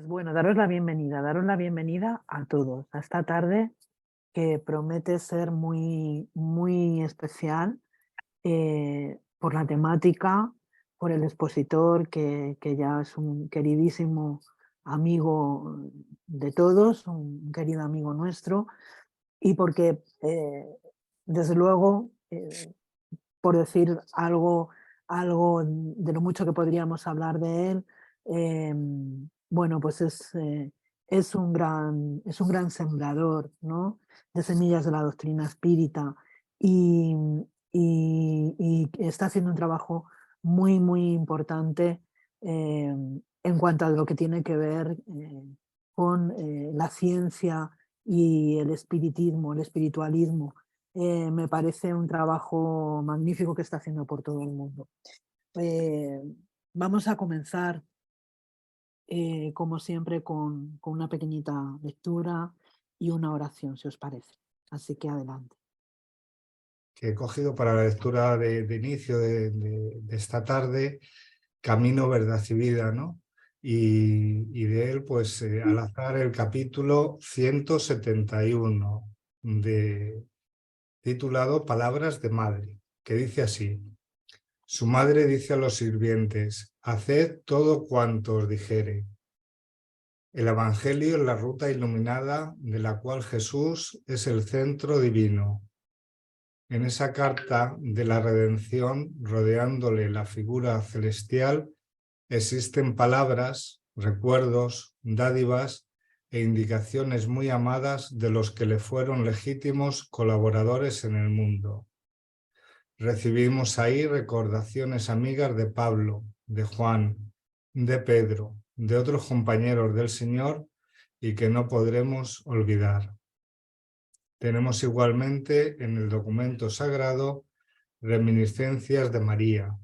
Pues bueno, daros la bienvenida a todos a esta tarde que promete ser muy, muy especial por la temática, por el expositor que ya es un queridísimo amigo de todos, un querido amigo nuestro, y porque desde luego, por decir algo de lo mucho que podríamos hablar de él, bueno, pues es un gran sembrador, ¿no?, de semillas de la doctrina espírita y, y está haciendo un trabajo muy, muy importante en cuanto a lo que tiene que ver con la ciencia y el espiritismo, el espiritualismo. Me parece un trabajo magnífico que está haciendo por todo el mundo. Eh, Vamos a comenzar, como siempre, con una pequeñita lectura y una oración, si os parece. Así que adelante. Que he cogido para la lectura de inicio de esta tarde, Camino, Verdad y Vida, ¿no? Y de él, pues al azar, el capítulo 171, titulado Palabras de Madre, que dice así: Su madre dice a los sirvientes: haced todo cuanto os dijere. El Evangelio es la ruta iluminada de la cual Jesús es el centro divino. En esa carta de la redención, rodeándole la figura celestial, existen palabras, recuerdos, dádivas e indicaciones muy amadas de los que le fueron legítimos colaboradores en el mundo. Recibimos ahí recordaciones amigas de Pablo, de Juan, de Pedro, de otros compañeros del Señor y que no podremos olvidar. Tenemos igualmente en el documento sagrado reminiscencias de María.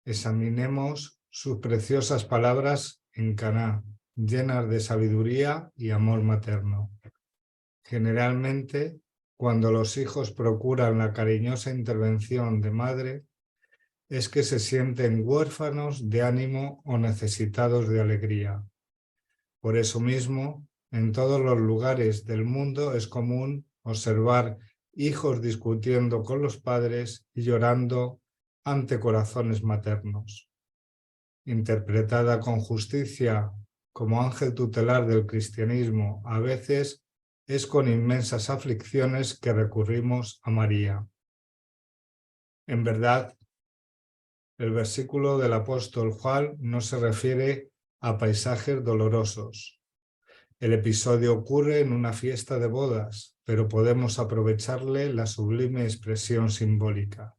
Examinemos sus preciosas palabras en Caná, llenas de sabiduría y amor materno. Generalmente, cuando los hijos procuran la cariñosa intervención de madre, es que se sienten huérfanos de ánimo o necesitados de alegría. Por eso mismo, en todos los lugares del mundo es común observar hijos discutiendo con los padres y llorando ante corazones maternos. Interpretada con justicia como ángel tutelar del cristianismo, a veces es con inmensas aflicciones que recurrimos a María. En verdad, el versículo del apóstol Juan no se refiere a paisajes dolorosos. El episodio ocurre en una fiesta de bodas, pero podemos aprovecharle la sublime expresión simbólica.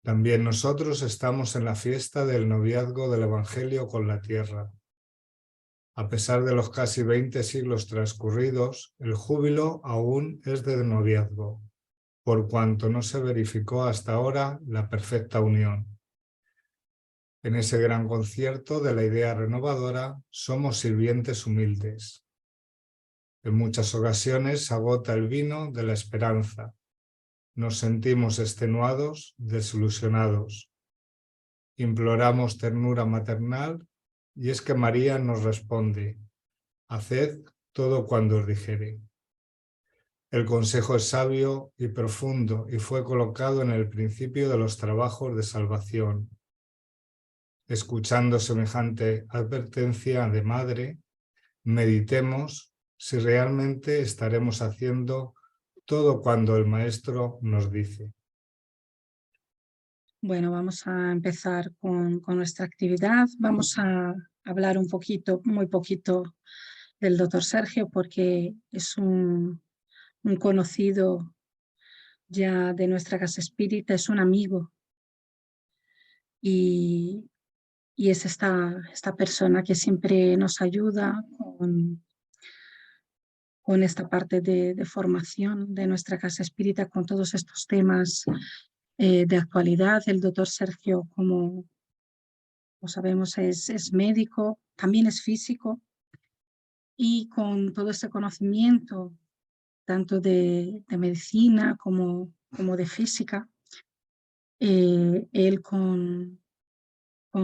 También nosotros estamos en la fiesta del noviazgo del Evangelio con la tierra. A pesar de los casi 20 siglos transcurridos, el júbilo aún es de noviazgo, por cuanto no se verificó hasta ahora la perfecta unión. En ese gran concierto de la idea renovadora somos sirvientes humildes. En muchas ocasiones se agota el vino de la esperanza. Nos sentimos extenuados, desilusionados. Imploramos ternura maternal y es que María nos responde: haced todo cuando os dijere. El consejo es sabio y profundo y fue colocado en el principio de los trabajos de salvación. Escuchando semejante advertencia de madre, meditemos si realmente estaremos haciendo todo cuando el Maestro nos dice. Bueno, vamos a empezar con nuestra actividad. Vamos a hablar un poquito, muy poquito, del doctor Sergio, porque es un conocido ya de nuestra casa espírita, es un amigo y, y es esta persona que siempre nos ayuda con esta parte de formación de nuestra casa espírita, con todos estos temas de actualidad. El doctor Sergio, como sabemos, es médico, también es físico, y con todo ese conocimiento, tanto de medicina como de física, él con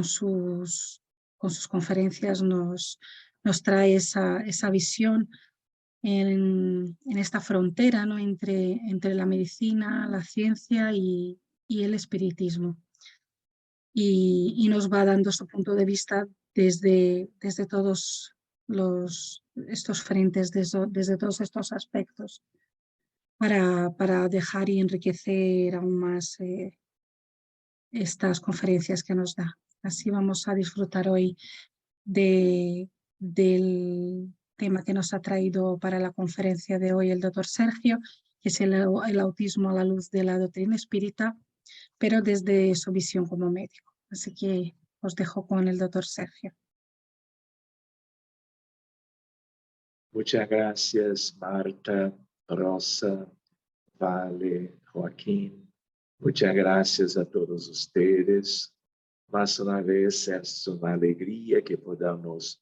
sus con sus conferencias nos trae esa visión en esta frontera, ¿no? entre la medicina, la ciencia y el espiritismo. Y nos va dando su punto de vista desde todos estos frentes, desde todos estos aspectos, para dejar y enriquecer aún más estas conferencias que nos da. Así vamos a disfrutar hoy del tema que nos ha traído para la conferencia de hoy el doctor Sergio, que es el autismo a la luz de la doctrina espírita, pero desde su visión como médico. Así que os dejo con el doctor Sergio. Muchas gracias, Marta, Rosa, Vale, Joaquín. Muchas gracias a todos ustedes. Más una vez es una alegría que podamos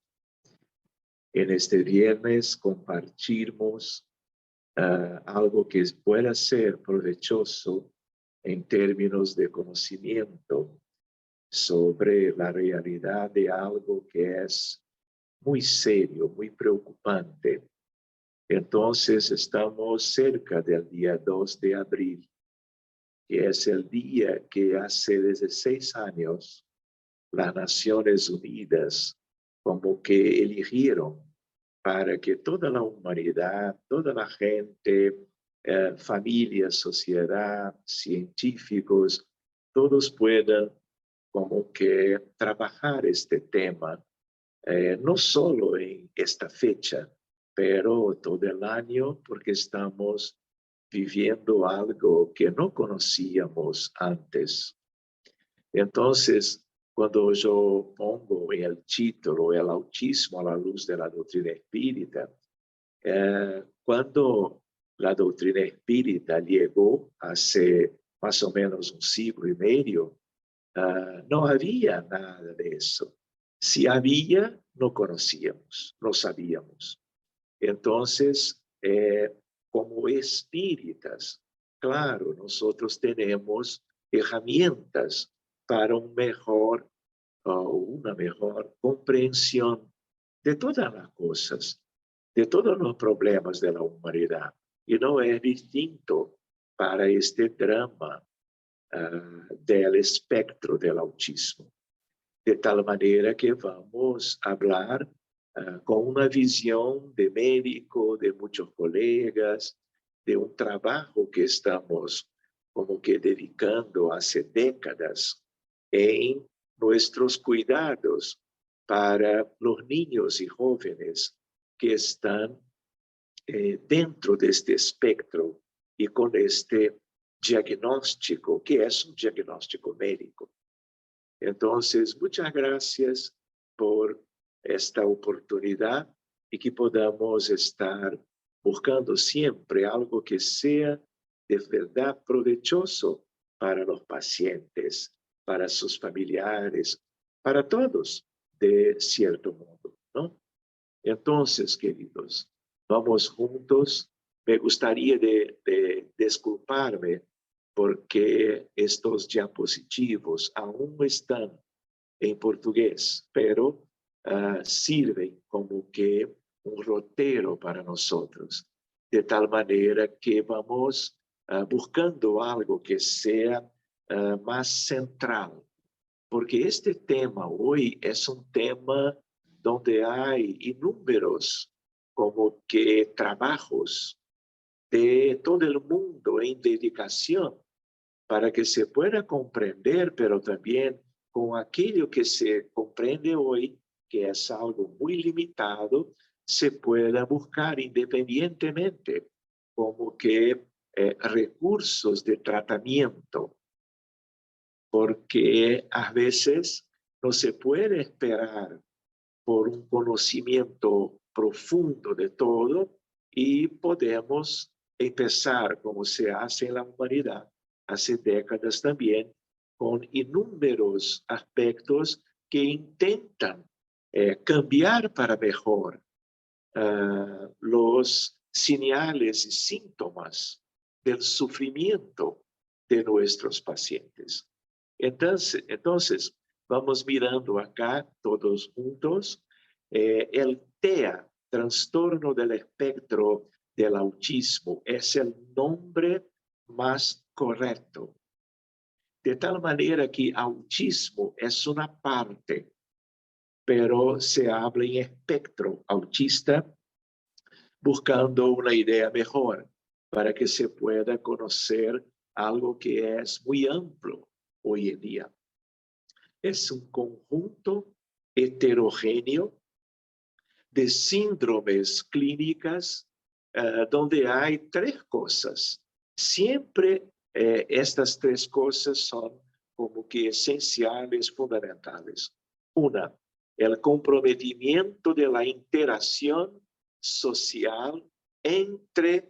en este viernes compartirmos algo que pueda ser provechoso en términos de conocimiento sobre la realidad de algo que es muy serio, muy preocupante. Entonces estamos cerca del día 2 de abril, que es el día que hace 16 años las Naciones Unidas como que eligieron para que toda la humanidad, toda la gente, familia, sociedad, científicos, todos puedan como que trabajar este tema, no solo en esta fecha, pero todo el año, porque estamos viviendo algo que no conocíamos antes. Entonces, cuando yo pongo en el título el autismo a la luz de la doctrina espírita, cuando la doctrina espírita llegó hace más o menos un siglo y medio, no había nada de eso. Si había, no conocíamos, no sabíamos. Entonces, como espíritas, claro, nosotros tenemos herramientas para una mejor comprensión de todas las cosas, de todos los problemas de la humanidad. Y no es distinto para este drama del espectro del autismo. De tal manera que vamos a hablar con una visión de médico, de muchos colegas, de un trabajo que estamos como que dedicando hace décadas en nuestros cuidados para los niños y jóvenes que están dentro de este espectro y con este diagnóstico, que es un diagnóstico médico. Entonces, muchas gracias por esta oportunidad y que podamos estar buscando siempre algo que sea de verdad provechoso para los pacientes, para sus familiares, para todos, de cierto modo, ¿no? Entonces, queridos, vamos juntos. Me gustaría de disculparme porque estos diapositivos aún están en portugués, pero sirven como que un rotero para nosotros, de tal manera que vamos buscando algo que sea más central, porque este tema hoy es un tema donde hay inúmeros como que trabajos de todo el mundo en dedicación para que se pueda comprender, pero también con aquello que se comprende hoy, que es algo muy limitado, se pueda buscar independientemente como que recursos de tratamiento, porque a veces no se puede esperar por un conocimiento profundo de todo y podemos empezar, como se hace en la humanidad, hace décadas también, con inúmeros aspectos que intentan cambiar para mejor los señales y síntomas del sufrimiento de nuestros pacientes. Entonces vamos mirando acá todos juntos. El TEA, trastorno del espectro del autismo, es el nombre más correcto. De tal manera que autismo es una parte, pero se habla en espectro autista, buscando una idea mejor para que se pueda conocer algo que es muy amplio hoy en día. Es un conjunto heterogéneo de síndromes clínicas donde hay tres cosas. Siempre estas tres cosas son como que esenciales, fundamentales. Una, el comprometimiento de la interacción social entre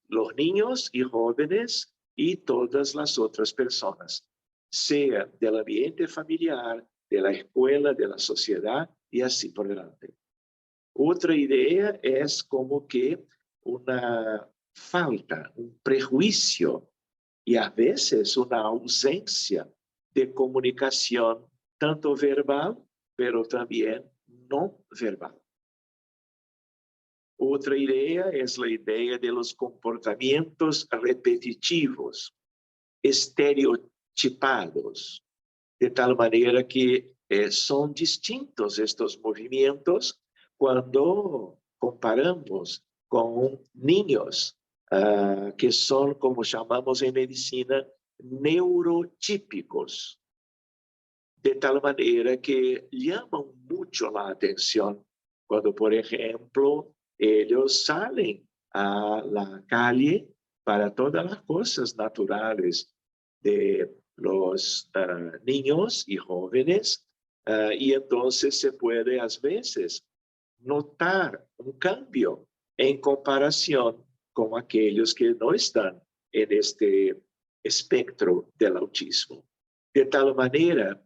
los niños y jóvenes y todas las otras personas, sea del ambiente familiar, de la escuela, de la sociedad y así por delante. Otra idea es como que una falta, un prejuicio y a veces una ausencia de comunicación, tanto verbal, pero también no verbal. Otra idea es la idea de los comportamientos repetitivos, estereotipados, de tal manera que son distintos estos movimientos cuando comparamos con niños que son, como llamamos en medicina, neurotípicos, de tal manera que llaman mucho la atención cuando, por ejemplo, ellos salen a la calle para todas las cosas naturales de los niños y jóvenes, y entonces se puede a veces notar un cambio en comparación con aquellos que no están en este espectro del autismo. De tal manera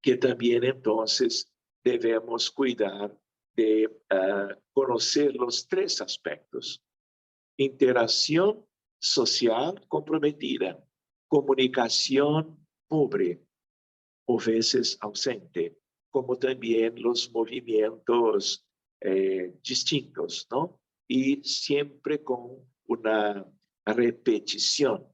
que también entonces debemos cuidar de conocer los tres aspectos: interacción social comprometida, comunicación pobre o veces ausente, como también los movimientos distintos, ¿no? Y siempre con una repetición.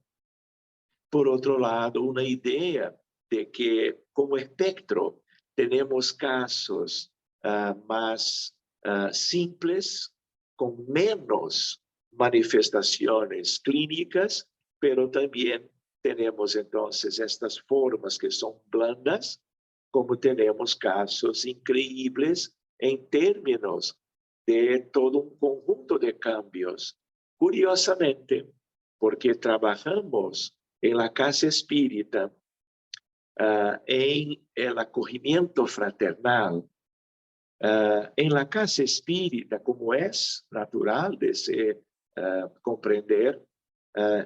Por otro lado, una idea de que como espectro tenemos casos más simples, con menos manifestaciones clínicas, pero también tenemos entonces estas formas que son blandas, como tenemos casos increíbles en términos de todo un conjunto de cambios. Curiosamente, porque trabajamos en la casa espírita, en el acogimiento fraternal, en la casa espírita, como es natural de se comprender,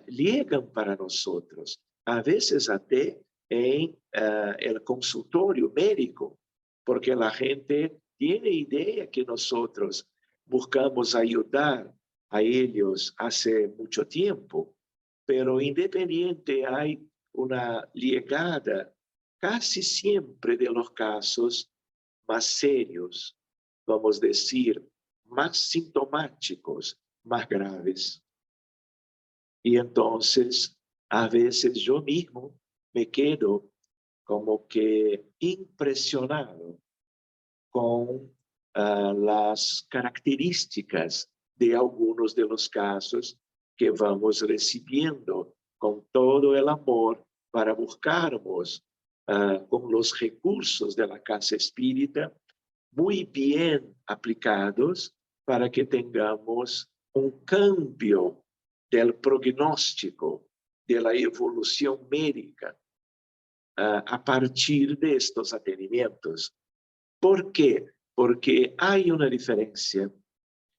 llegan para nosotros, a veces hasta en el consultorio médico, porque la gente tiene idea que nosotros buscamos ayudar a ellos hace mucho tiempo, pero independiente hay una llegada casi siempre de los casos más serios, vamos a decir, más sintomáticos, más graves. Y entonces, a veces yo mismo me quedo como que impresionado con las características de algunos de los casos que vamos recibiendo con todo el amor para buscarnos con los recursos de la casa espírita muy bien aplicados para que tengamos un cambio del pronóstico, de la evolución médica a partir de estos atendimientos. ¿Por qué? Porque hay una diferencia,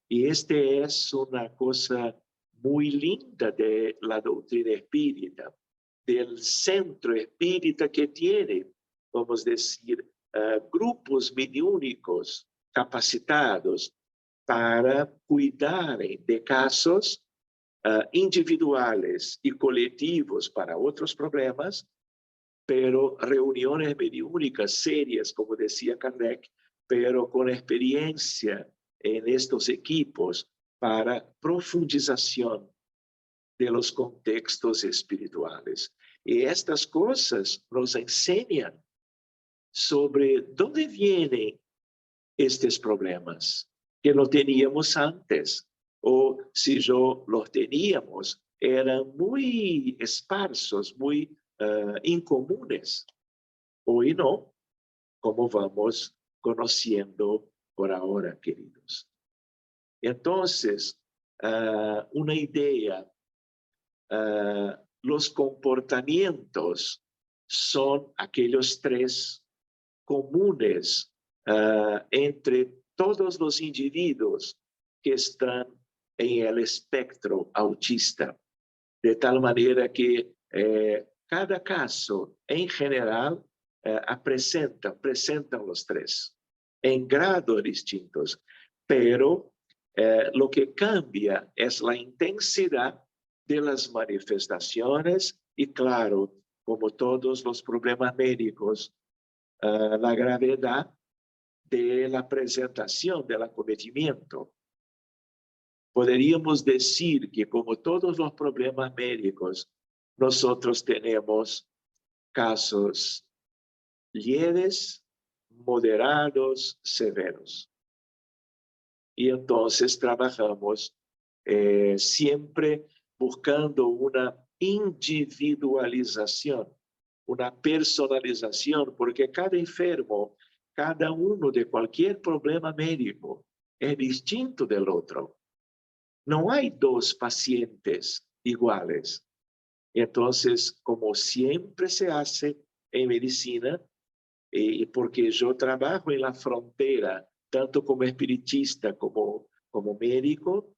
y esta es una cosa muy linda de la doctrina espírita, del centro espírita que tiene, vamos a decir, grupos mediúnicos capacitados para cuidar de casos individuales y colectivos para otros problemas, pero reuniones mediúnicas serias, como decía Kardec, pero con experiencia en estos equipos para profundización de los contextos espirituales. Y estas cosas nos enseñan sobre dónde vienen estos problemas que no teníamos antes, o si yo los teníamos, eran muy esparsos, muy incomunes. Hoy no, como vamos conociendo por ahora, queridos. Entonces, una idea, los comportamientos son aquellos tres comunes entre todos los individuos que están en el espectro autista, de tal manera que cada caso en general presentan los tres en grados distintos, pero lo que cambia es la intensidad de las manifestaciones y, claro, como todos los problemas médicos, la gravedad de la presentación, del acometimiento. Podríamos decir que, como todos los problemas médicos, nosotros tenemos casos leves, moderados, severos. Y entonces trabajamos siempre buscando una individualización, una personalización, porque cada enfermo, cada uno de cualquier problema médico es distinto del otro. No hay dos pacientes iguales. Entonces, como siempre se hace en medicina, y porque yo trabajo en la frontera, tanto como espiritista como médico,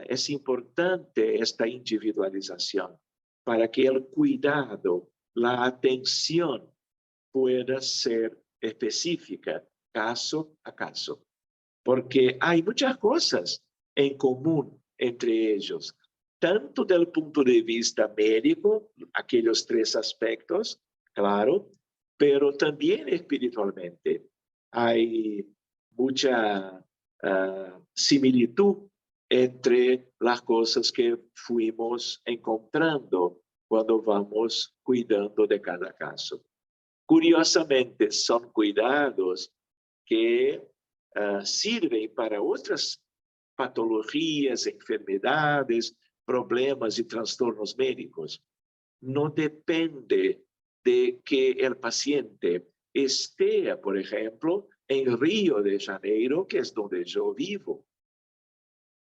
es importante esta individualización para que el cuidado, la atención pueda ser específica, caso a caso. Porque hay muchas cosas en común entre ellos, tanto del punto de vista médico, aquellos tres aspectos, claro, pero también espiritualmente. Hay mucha similitud entre las cosas que fuimos encontrando cuando vamos cuidando de cada caso. Curiosamente, son cuidados que sirven para otras patologías, enfermedades, problemas y trastornos médicos. No depende de que el paciente esté, por ejemplo, en Río de Janeiro, que es donde yo vivo.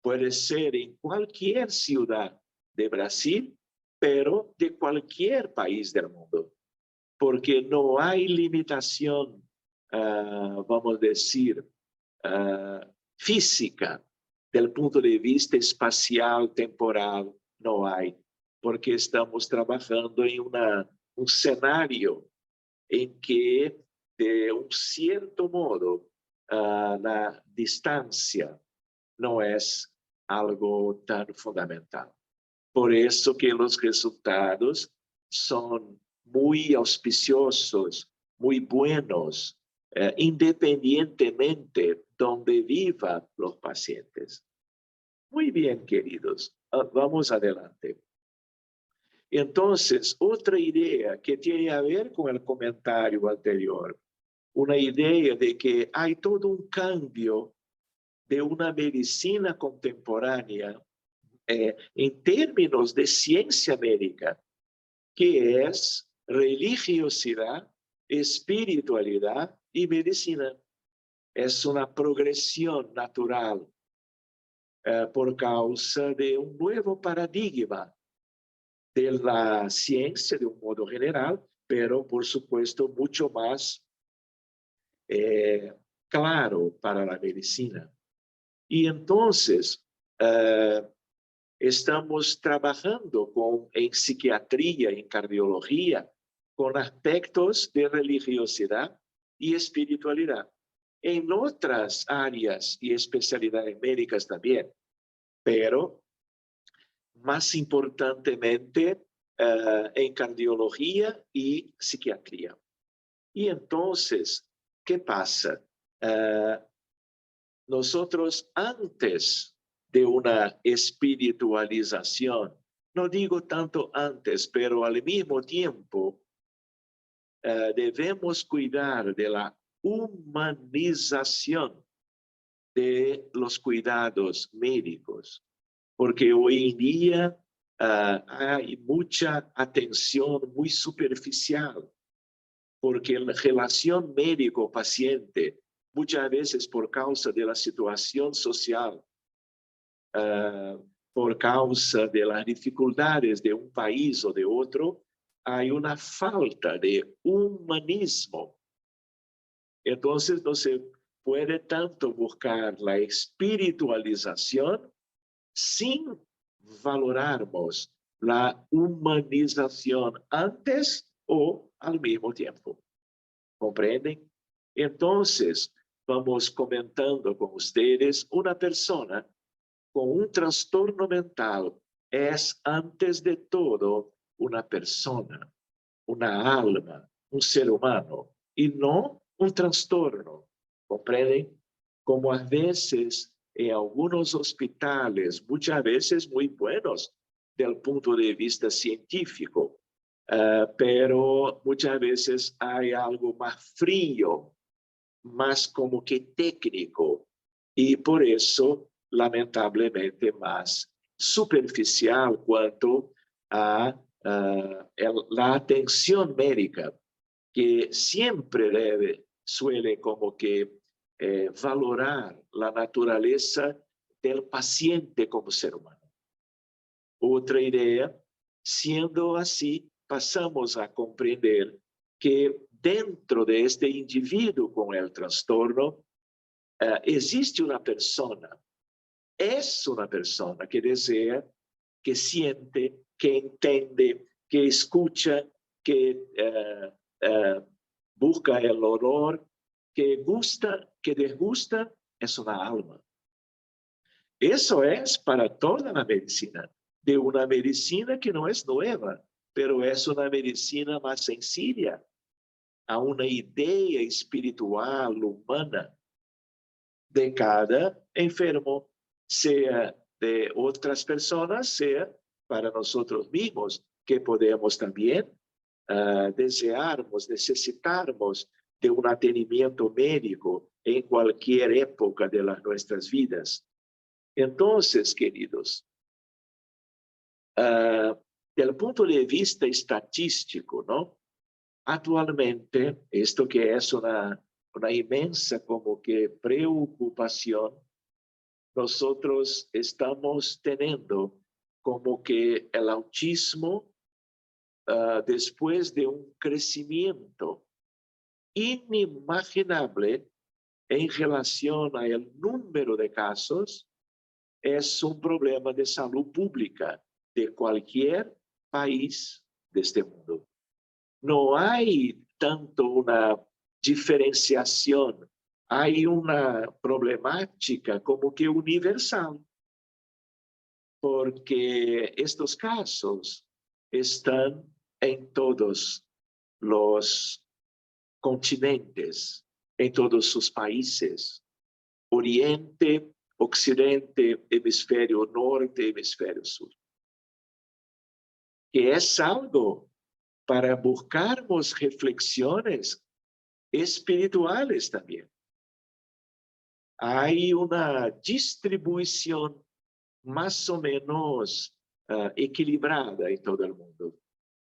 Puede ser en cualquier ciudad de Brasil, pero de cualquier país del mundo, porque no hay limitación, vamos a decir, física, del punto de vista espacial, temporal, no hay, porque estamos trabajando en un escenario en que, de un cierto modo, la distancia no es algo tan fundamental. Por eso que los resultados son muy auspiciosos, muy buenos, independientemente donde vivan los pacientes. Muy bien, queridos, vamos adelante. Entonces, otra idea que tiene que ver con el comentario anterior, una idea de que hay todo un cambio de una medicina contemporánea en términos de ciencia médica, que es religiosidad, espiritualidad y medicina. Es una progresión natural por causa de un nuevo paradigma de la ciencia de un modo general, pero por supuesto mucho más claro para la medicina. Y entonces estamos trabajando en psiquiatría, en cardiología, con aspectos de religiosidad y espiritualidad. En otras áreas y especialidades médicas también, pero más importantemente en cardiología y psiquiatría. Y entonces, ¿qué pasa? Nosotros antes de una espiritualización, no digo tanto antes, pero al mismo tiempo, debemos cuidar de la humanización de los cuidados médicos, porque hoy en día hay mucha atención muy superficial, porque la relación médico-paciente, muchas veces por causa de la situación social, por causa de las dificultades de un país o de otro, hay una falta de humanismo. Entonces no se puede tanto buscar la espiritualización sin valorarmos la humanización antes o al mismo tiempo. ¿Comprenden? Entonces, vamos comentando con ustedes, una persona con un trastorno mental es antes de todo una persona, una alma, un ser humano, y no un trastorno. ¿Comprenden? Como a veces en algunos hospitales, muchas veces muy buenos del punto de vista científico, pero muchas veces hay algo más frío, más como que técnico, y por eso, lamentablemente, más superficial cuanto a la atención médica, que siempre suele como que valorar la naturaleza del paciente como ser humano. Otra idea, siendo así, pasamos a comprender que dentro de este individuo con el trastorno, existe una persona, es una persona que desea, que siente, que entiende, que escucha, que busca el olor, que gusta, que disgusta, es una alma. Eso es para toda la medicina, de una medicina que no es nueva, pero es una medicina más sencilla, a una idea espiritual, humana, de cada enfermo, sea de otras personas, sea para nosotros mismos, que podemos también desearmos, necesitarmos de un atendimiento médico en cualquier época de nuestras vidas. Entonces, queridos, del punto de vista estadístico, ¿no? Actualmente, esto que es una inmensa como que preocupación, nosotros estamos teniendo como que el autismo, después de un crecimiento inimaginable en relación al número de casos, es un problema de salud pública de cualquier país de este mundo. No hay tanto una diferenciación, hay una problemática como que universal, porque estos casos están en todos los continentes, en todos sus países, Oriente, Occidente, hemisferio norte, hemisferio sur. Que es algo para buscarmos reflexiones espirituales también. Hay una distribución más o menos equilibrada en todo el mundo.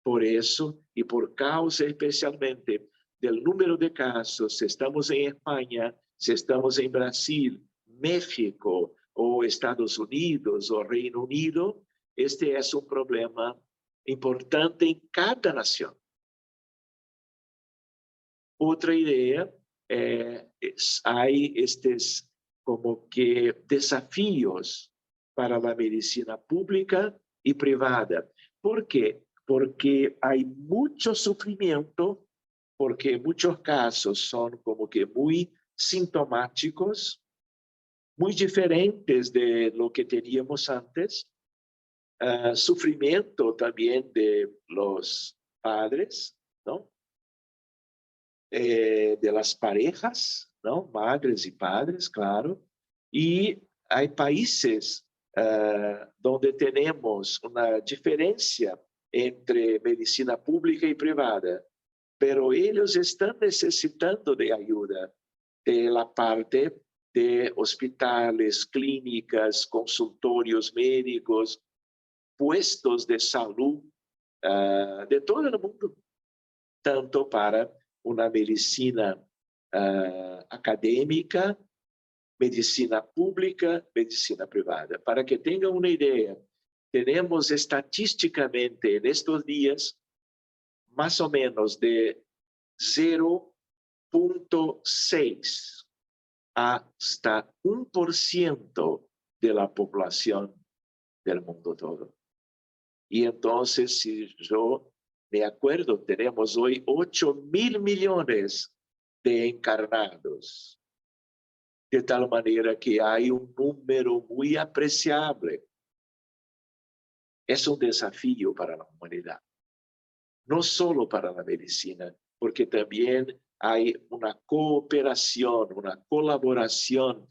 Por eso, y por causa especialmente del número de casos, si estamos en España, si estamos en Brasil, México, o Estados Unidos, o Reino Unido, este es un problema importante en cada nación. Otra idea, hay estos como que desafíos para la medicina pública y privada. ¿Por qué? Porque hay mucho sufrimiento, porque muchos casos son como que muy sintomáticos, muy diferentes de lo que teníamos antes, sufrimiento también de los padres, ¿no? De las parejas, ¿no? Madres y padres, claro. Y hay países donde tenemos una diferencia entre medicina pública y privada, pero ellos están necesitando de ayuda de la parte de hospitales, clínicas, consultorios médicos, puestos de salud de todo el mundo, tanto para una medicina académica, medicina pública, medicina privada. Para que tengan una idea, tenemos estatísticamente en estos días más o menos de 0.6 hasta 1% de la población del mundo todo. Y entonces, si yo me acuerdo, tenemos hoy 8.000 millones de encarnados, de tal manera que hay un número muy apreciable. Es un desafío para la humanidad, no solo para la medicina, porque también hay una cooperación, una colaboración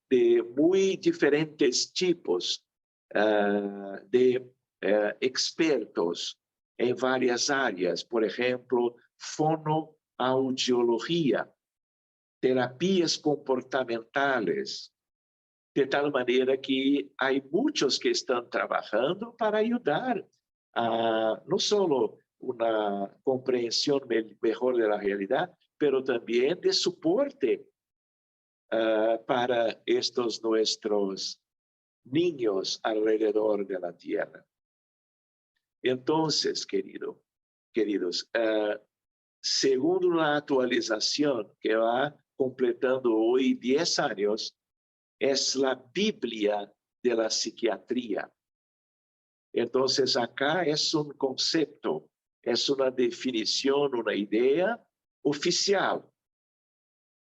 de muy diferentes tipos de expertos en varias áreas, por ejemplo, fonoaudiología, terapias comportamentales, de tal manera que hay muchos que están trabajando para ayudar a no solo una comprensión mejor de la realidad, pero también de soporte para estos nuestros niños alrededor de la tierra. Entonces, queridos, según una actualización que va completando hoy 10 años, es la Biblia de la psiquiatría. Entonces, acá es un concepto, es una definición, una idea oficial,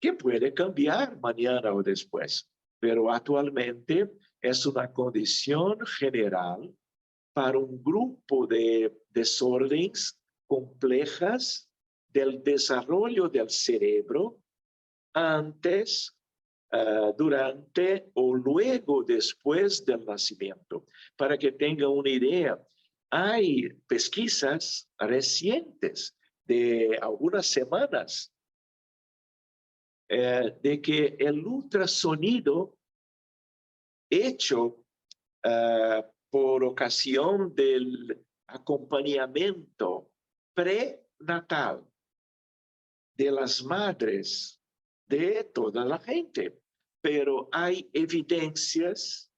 que puede cambiar mañana o después, pero actualmente es una condición general para un grupo de desórdenes complejas del desarrollo del cerebro antes, durante o luego después del nacimiento. Para que tengan una idea, hay pesquisas recientes de algunas semanas de que el ultrasonido hecho por ocasión del acompañamiento prenatal de las madres de toda la gente. Pero hay evidencias,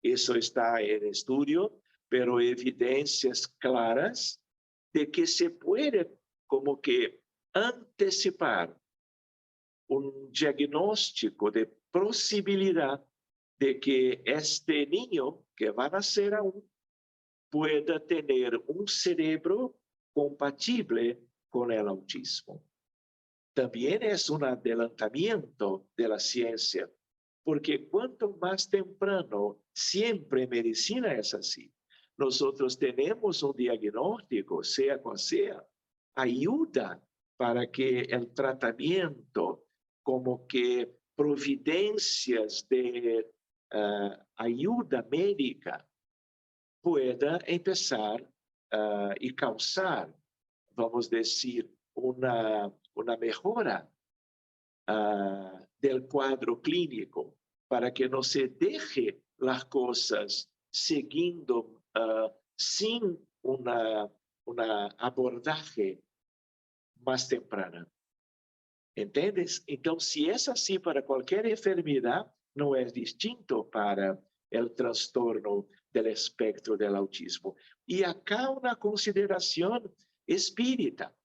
eso está en estudio, pero evidencias claras de que se puede como que anticipar un diagnóstico de posibilidad de que este niño que va a nacer aún pueda tener un cerebro compatible con el autismo. También es un adelantamiento de la ciencia, porque cuanto más temprano, siempre en medicina es así. Nosotros tenemos un diagnóstico, sea cual sea, ayuda para que el tratamiento, como que providencias de ayuda médica, pueda empezar y causar, vamos a decir, una mejora del cuadro clínico, para que no se deje las cosas siguiendo sin una abordaje más temprana. ¿Entiendes? Entonces, si es así para cualquier enfermedad, no es distinto para el trastorno del espectro del autismo. Y acá una consideración espírita,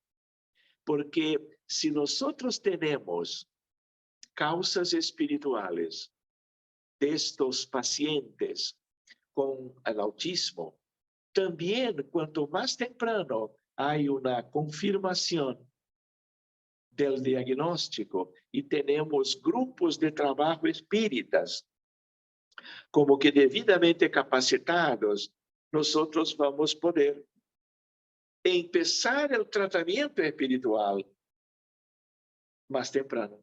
porque si nosotros tenemos causas espirituales de estos pacientes con el autismo, también cuanto más temprano hay una confirmación del diagnóstico y tenemos grupos de trabajo espíritas como que debidamente capacitados nosotros vamos a poder empezar el tratamiento espiritual más temprano.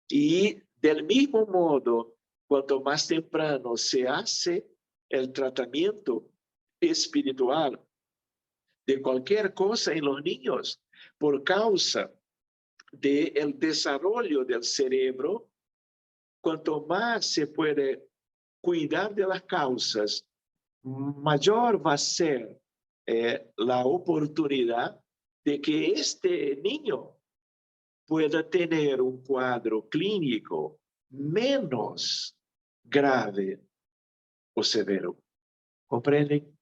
Y del mismo modo, cuanto más temprano se hace el tratamiento espiritual de cualquier cosa en los niños, por causa del desarrollo del cerebro, cuanto más se puede cuidar de las causas, mayor va a ser la oportunidad de que este niño pueda tener un cuadro clínico menos grave o severo. ¿Comprenden?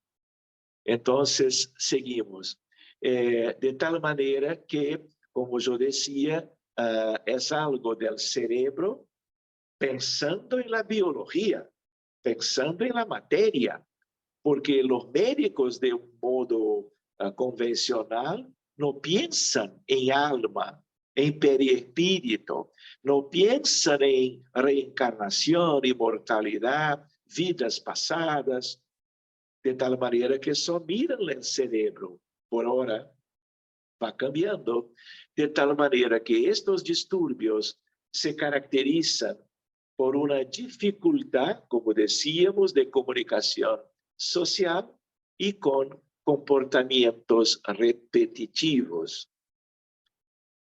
Entonces, seguimos. De tal manera que, como yo decía, es algo del cerebro pensando en la biología, pensando en la materia, porque los médicos de un modo convencional no piensan en alma, en periespíritu, no piensan en reencarnación, inmortalidad, vidas pasadas, de tal manera que só miran el cerebro. Por ahora va cambiando, de tal manera que estos disturbios se caracterizan por una dificultad, como decíamos, de comunicación social y con comportamientos repetitivos.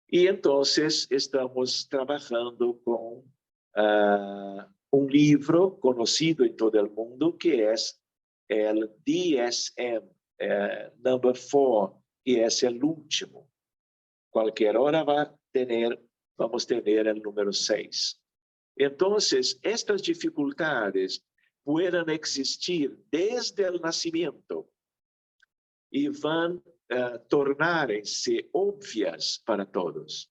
Y entonces estamos trabajando con un libro conocido en todo el mundo que es el DSM number 4, que es el último. Cualquier hora vamos a tener el número 6. Entonces, estas dificultades pueden existir desde el nacimiento y van a tornarse obvias para todos.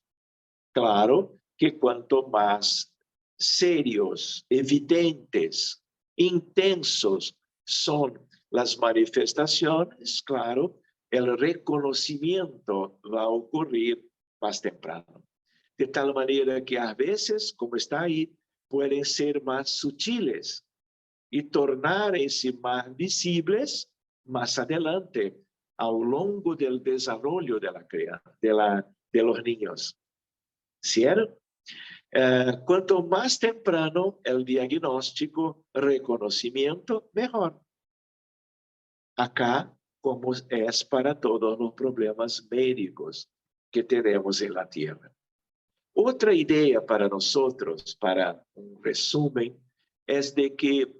Claro que cuanto más serios, evidentes, intensos son las manifestaciones, claro, el reconocimiento va a ocurrir más temprano. De tal manera que a veces, como está ahí, pueden ser más sutiles y tornarse más visibles más adelante, a lo largo del desarrollo de los niños. ¿Cierto? Cuanto más temprano el diagnóstico, reconocimiento, mejor. Acá, como es para todos los problemas médicos que tenemos en la Tierra. Otra idea para nosotros, para un resumen, es de que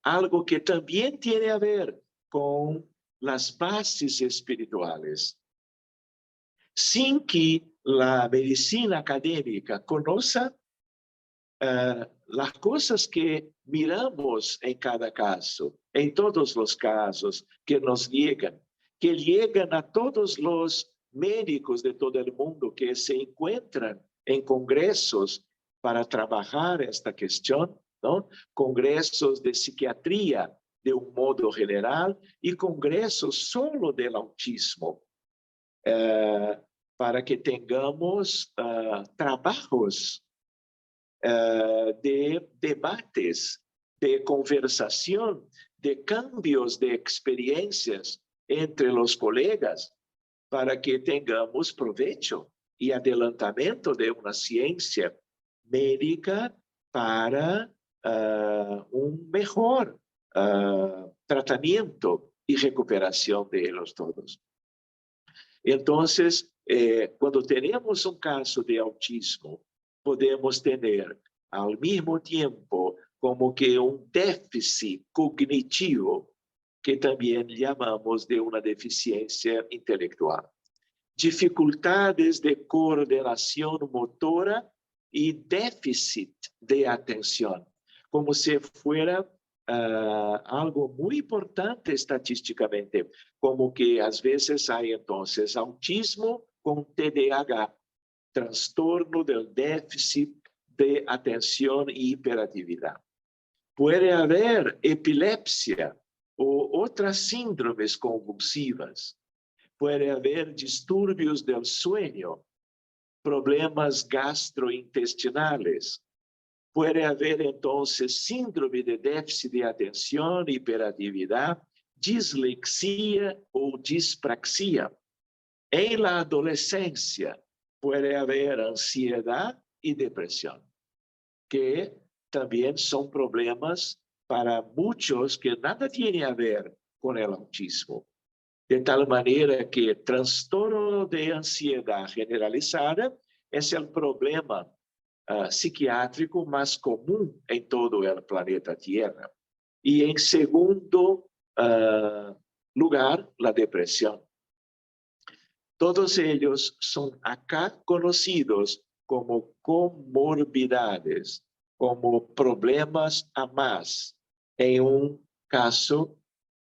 algo que también tiene a ver con las bases espirituales. Sin que la medicina académica conozca las cosas que miramos en cada caso, en todos los casos que nos llegan, que llegan a todos los médicos de todo el mundo que se encuentran en congresos para trabajar esta cuestión, ¿no? Congresos de psiquiatría de un modo general y congresos solo del autismo, para que tengamos trabajos de debates, de conversación, de cambios de experiencias entre los colegas, para que tengamos provecho y adelantamiento de una ciencia médica para un mejor tratamiento y recuperación de ellos todos. Entonces, cuando tenemos un caso de autismo, podemos tener al mismo tiempo como que un déficit cognitivo, que también llamamos de una deficiencia intelectual. Dificultades de coordinación motora y déficit de atención, como si fuera algo muy importante estadísticamente, como que a veces hay entonces autismo con TDAH, trastorno del déficit de atención y hiperactividad. Puede haber epilepsia o otras síndromes convulsivas. Puede haber disturbios del sueño, problemas gastrointestinales. Puede haber entonces síndrome de déficit de atención, hiperactividad dislexia o dispraxia. En la adolescencia puede haber ansiedad y depresión, que también son problemas para muchos que nada tiene a ver con el autismo. De tal manera que trastorno de ansiedad generalizada es el problema psiquiátrico más común en todo el planeta Tierra. Y en segundo lugar, la depresión. Todos ellos son acá conocidos como comorbidades, como problemas a más en un caso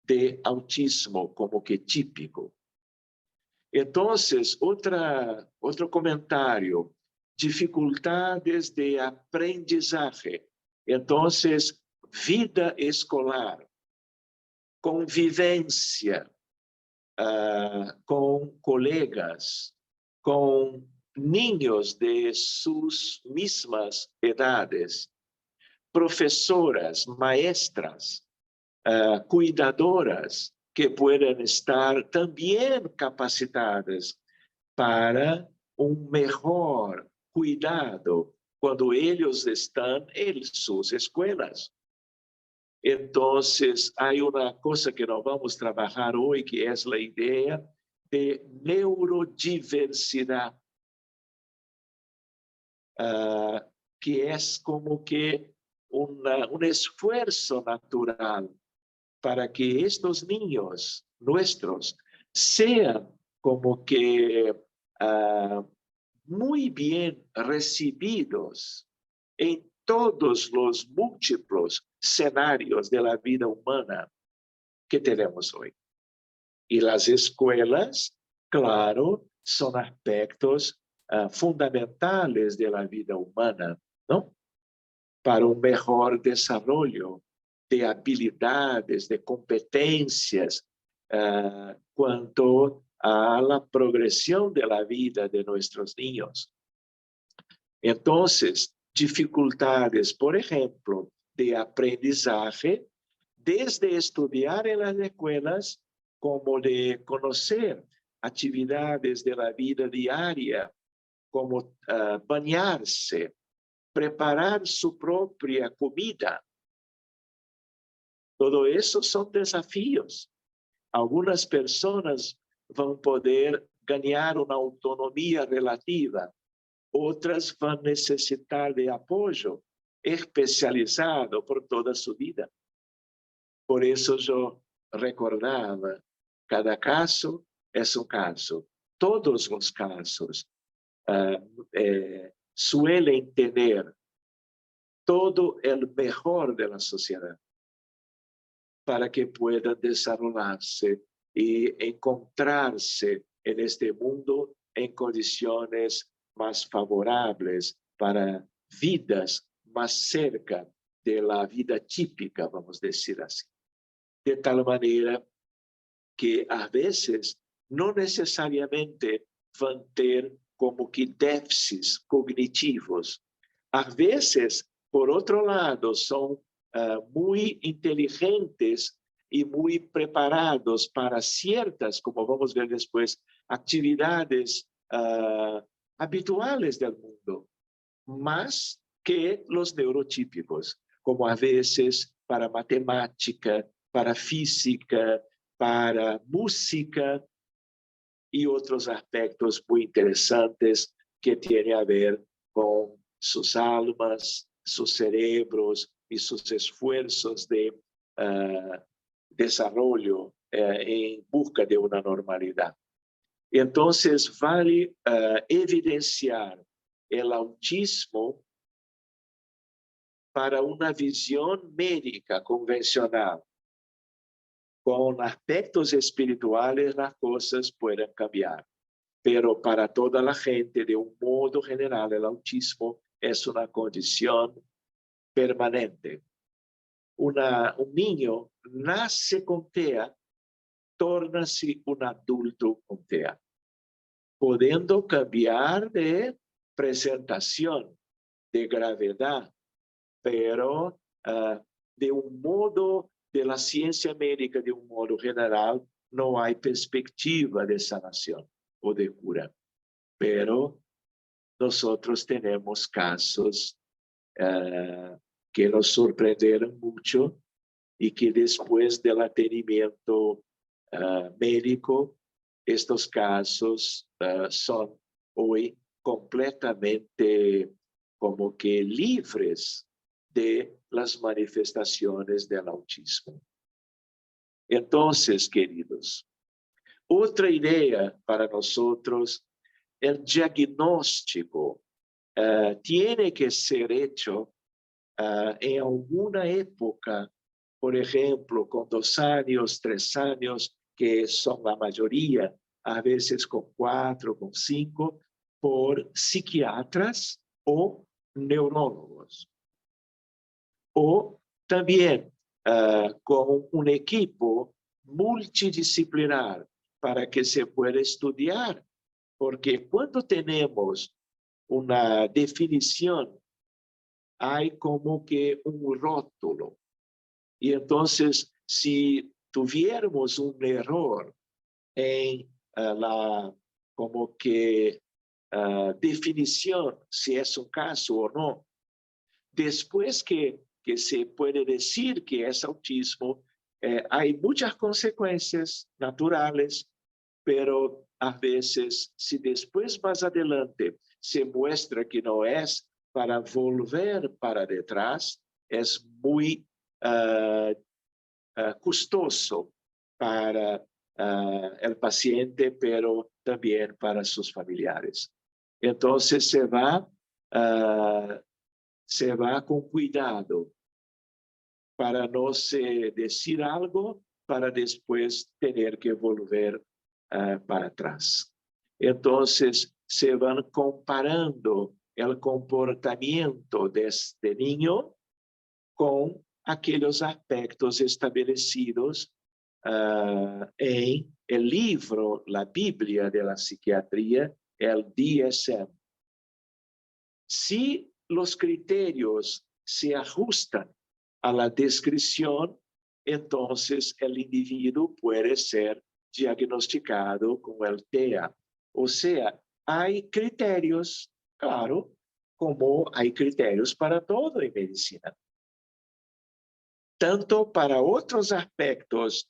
de autismo como que típico. Entonces, otro comentario, dificultades de aprendizaje. Entonces, vida escolar, convivencia con colegas, con niños de sus mismas edades, profesoras, maestras, cuidadoras que puedan estar también capacitadas para un mejor cuidado cuando ellos están en sus escuelas. Entonces, hay una cosa que nos vamos a trabajar hoy, que es la idea de neurodiversidad, que es como que un esfuerzo natural para que estos niños nuestros sean como que muy bien recibidos en todos los múltiples escenarios de la vida humana que tenemos hoy. Y las escuelas, claro, son aspectos fundamentales de la vida humana, ¿no? Para un mejor desarrollo de habilidades, de competencias, cuanto a la progresión de la vida de nuestros niños. Entonces, dificultades, por ejemplo, de aprendizaje, desde estudiar en las escuelas, como de conocer actividades de la vida diaria, como bañarse, preparar su propia comida. Todo eso son desafíos. Algunas personas van a poder ganar una autonomía relativa, otras van a necesitar de apoyo especializado por toda su vida. Por eso yo recordaba, cada caso es un caso. Todos los casos suelen tener todo el mejor de la sociedad para que puedan desarrollarse y encontrarse en este mundo en condiciones más favorables para vidas más cerca de la vida típica, vamos a decir así. De tal manera que a veces no necesariamente van a tener como que déficits cognitivos. A veces, por otro lado, son muy inteligentes y muy preparados para ciertas, como vamos a ver después, actividades habituales del mundo, más que los neurotípicos, como a veces para matemática, para física, para música y otros aspectos muy interesantes que tienen a ver con sus almas, sus cerebros y sus esfuerzos de desarrollo en busca de una normalidad. Entonces, vale evidenciar el autismo para una visión médica convencional. Con aspectos espirituales las cosas pueden cambiar, pero para toda la gente, de un modo general, el autismo es una condición permanente. Un niño nace con TEA, torna-se un adulto con TEA, pudiendo cambiar de presentación, de gravedad, pero de un modo de la ciencia médica de un modo general, no hay perspectiva de sanación o de cura. Pero nosotros tenemos casos que nos sorprenderon mucho y que después del atendimiento médico, estos casos son hoy completamente como que libres de las manifestaciones del autismo. Entonces, queridos, otra idea para nosotros, el diagnóstico tiene que ser hecho en alguna época, por ejemplo, con 2 años, 3 años, que son la mayoría, a veces con 4, con 5, por psiquiatras o neurólogos. O también con un equipo multidisciplinar para que se pueda estudiar, porque cuando tenemos una definición, hay como que un rótulo. Y entonces, si tuviéramos un error en la como que definición, si es un caso o no, después que se puede decir que es autismo, hay muchas consecuencias naturales, pero a veces, si después más adelante se muestra que no es, para volver para detrás es muy costoso para el paciente, pero también para sus familiares. Entonces se va con cuidado para no se decir algo para después tener que volver para atrás. Entonces se van comparando el comportamiento de este niño con aquellos aspectos establecidos en el libro, la Biblia de la psiquiatría, el DSM. Si los criterios se ajustan a la descripción, entonces el individuo puede ser diagnosticado con el TEA. O sea, hay criterios, claro, como hay criterios para todo en medicina. Tanto para otros aspectos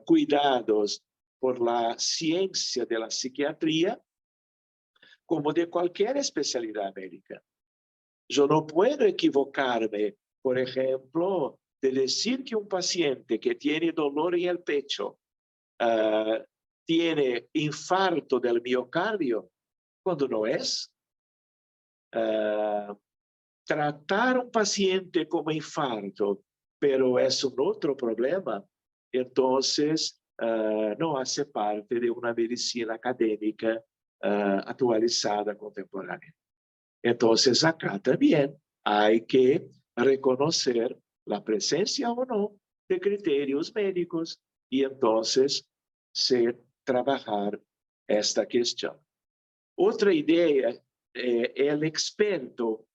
cuidados por la ciencia de la psiquiatría, como de cualquier especialidad médica. Yo no puedo equivocarme, por ejemplo, de decir que un paciente que tiene dolor en el pecho tiene infarto del miocardio, cuando no es. Tratar a un paciente como infarto, pero es un otro problema, entonces no hace parte de una medicina académica actualizada, contemporánea. Entonces acá también hay que reconocer la presencia o no de criterios médicos y entonces trabajar esta cuestión. Otra idea, el experto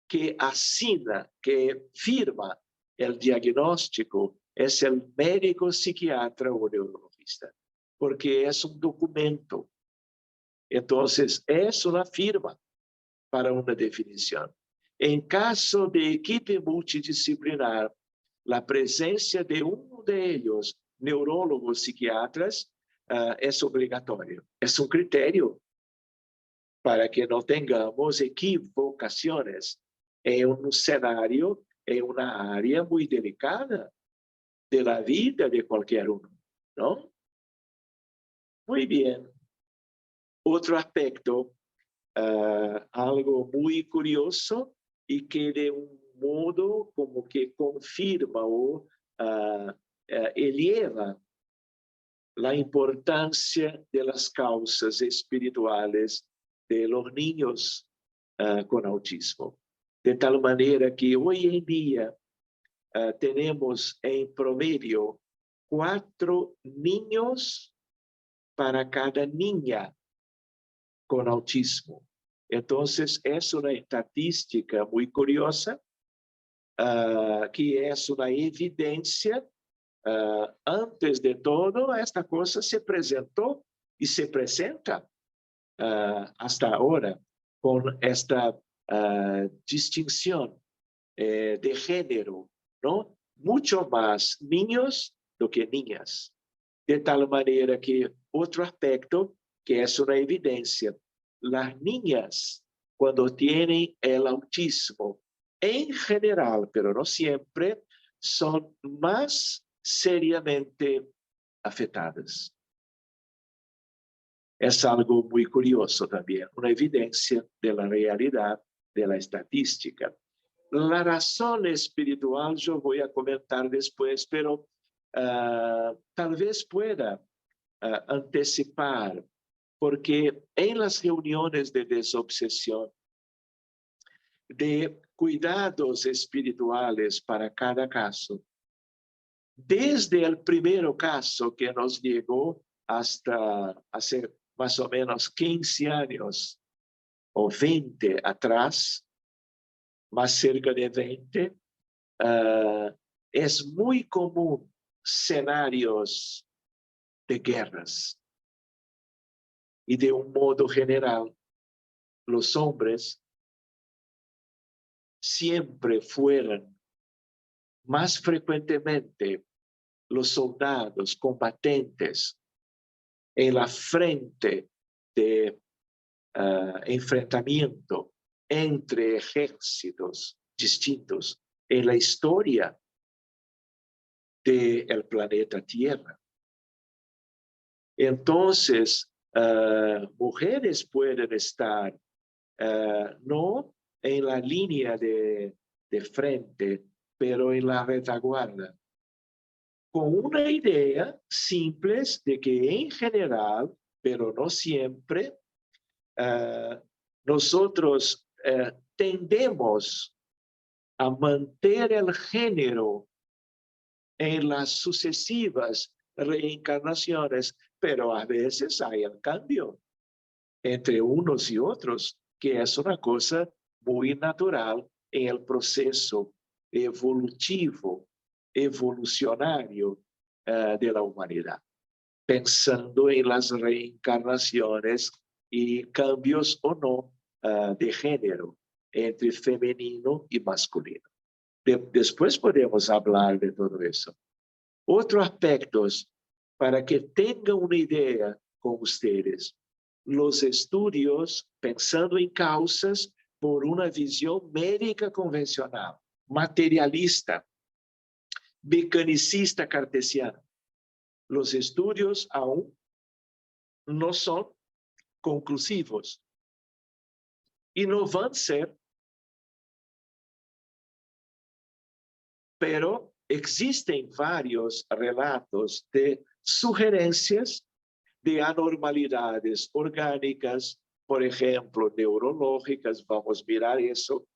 que asina, que firma el diagnóstico es el médico psiquiatra o neurologista, porque es un documento. Entonces, es una firma para una definición. En caso de equipo multidisciplinar, la presencia de uno de ellos, neurólogos, psiquiatras, es obligatorio. Es un criterio para que no tengamos equivocaciones en un escenario, en una área muy delicada de la vida de cualquier uno, ¿no? Muy bien. Otro aspecto, algo muy curioso y que de un modo como que confirma o eleva la importancia de las causas espirituales de los niños con autismo. De tal manera que hoy en día tenemos en promedio 4 niños para cada niña con autismo. Entonces, es una estadística muy curiosa, que es una evidencia antes de todo, esta cosa se presentó y se presenta hasta ahora con esta distinción de género, ¿no? Mucho más niños do que niñas. De tal manera que otro aspecto que es una evidencia, las niñas cuando tienen el autismo, en general, pero no siempre, son más seriamente afectadas. Es algo muy curioso también, una evidencia de la realidad de la estadística. La razón espiritual yo voy a comentar después, pero tal vez pueda anticipar, porque en las reuniones de desobsesión, de cuidados espirituales para cada caso, desde el primer caso que nos llegó hasta hace más o menos 15 años o 20 atrás, más cerca de 20, es muy común escenarios de guerras. Y de un modo general, los hombres siempre fueron más frecuentemente los soldados combatientes en la frente de enfrentamiento entre ejércitos distintos en la historia del planeta Tierra. Entonces, mujeres pueden estar no en la línea de frente, pero en la retaguardia, con una idea simple de que en general, pero no siempre, nosotros tendemos a mantener el género en las sucesivas reencarnaciones, pero a veces hay el cambio entre unos y otros, que es una cosa muy natural en el proceso evolutivo, evolucionario de la humanidad, pensando en las reencarnaciones y cambios o no de género entre femenino y masculino. Después podemos hablar de todo eso. Otros aspectos para que tengan una idea con ustedes. Los estudios pensando en causas por una visión médica convencional, materialista, mecanicista cartesiana. Los estudios aún no son conclusivos y no van a ser, pero existen varios relatos de sugerencias de anormalidades orgánicas, por ejemplo, neurológicas, vamos a mirar eso,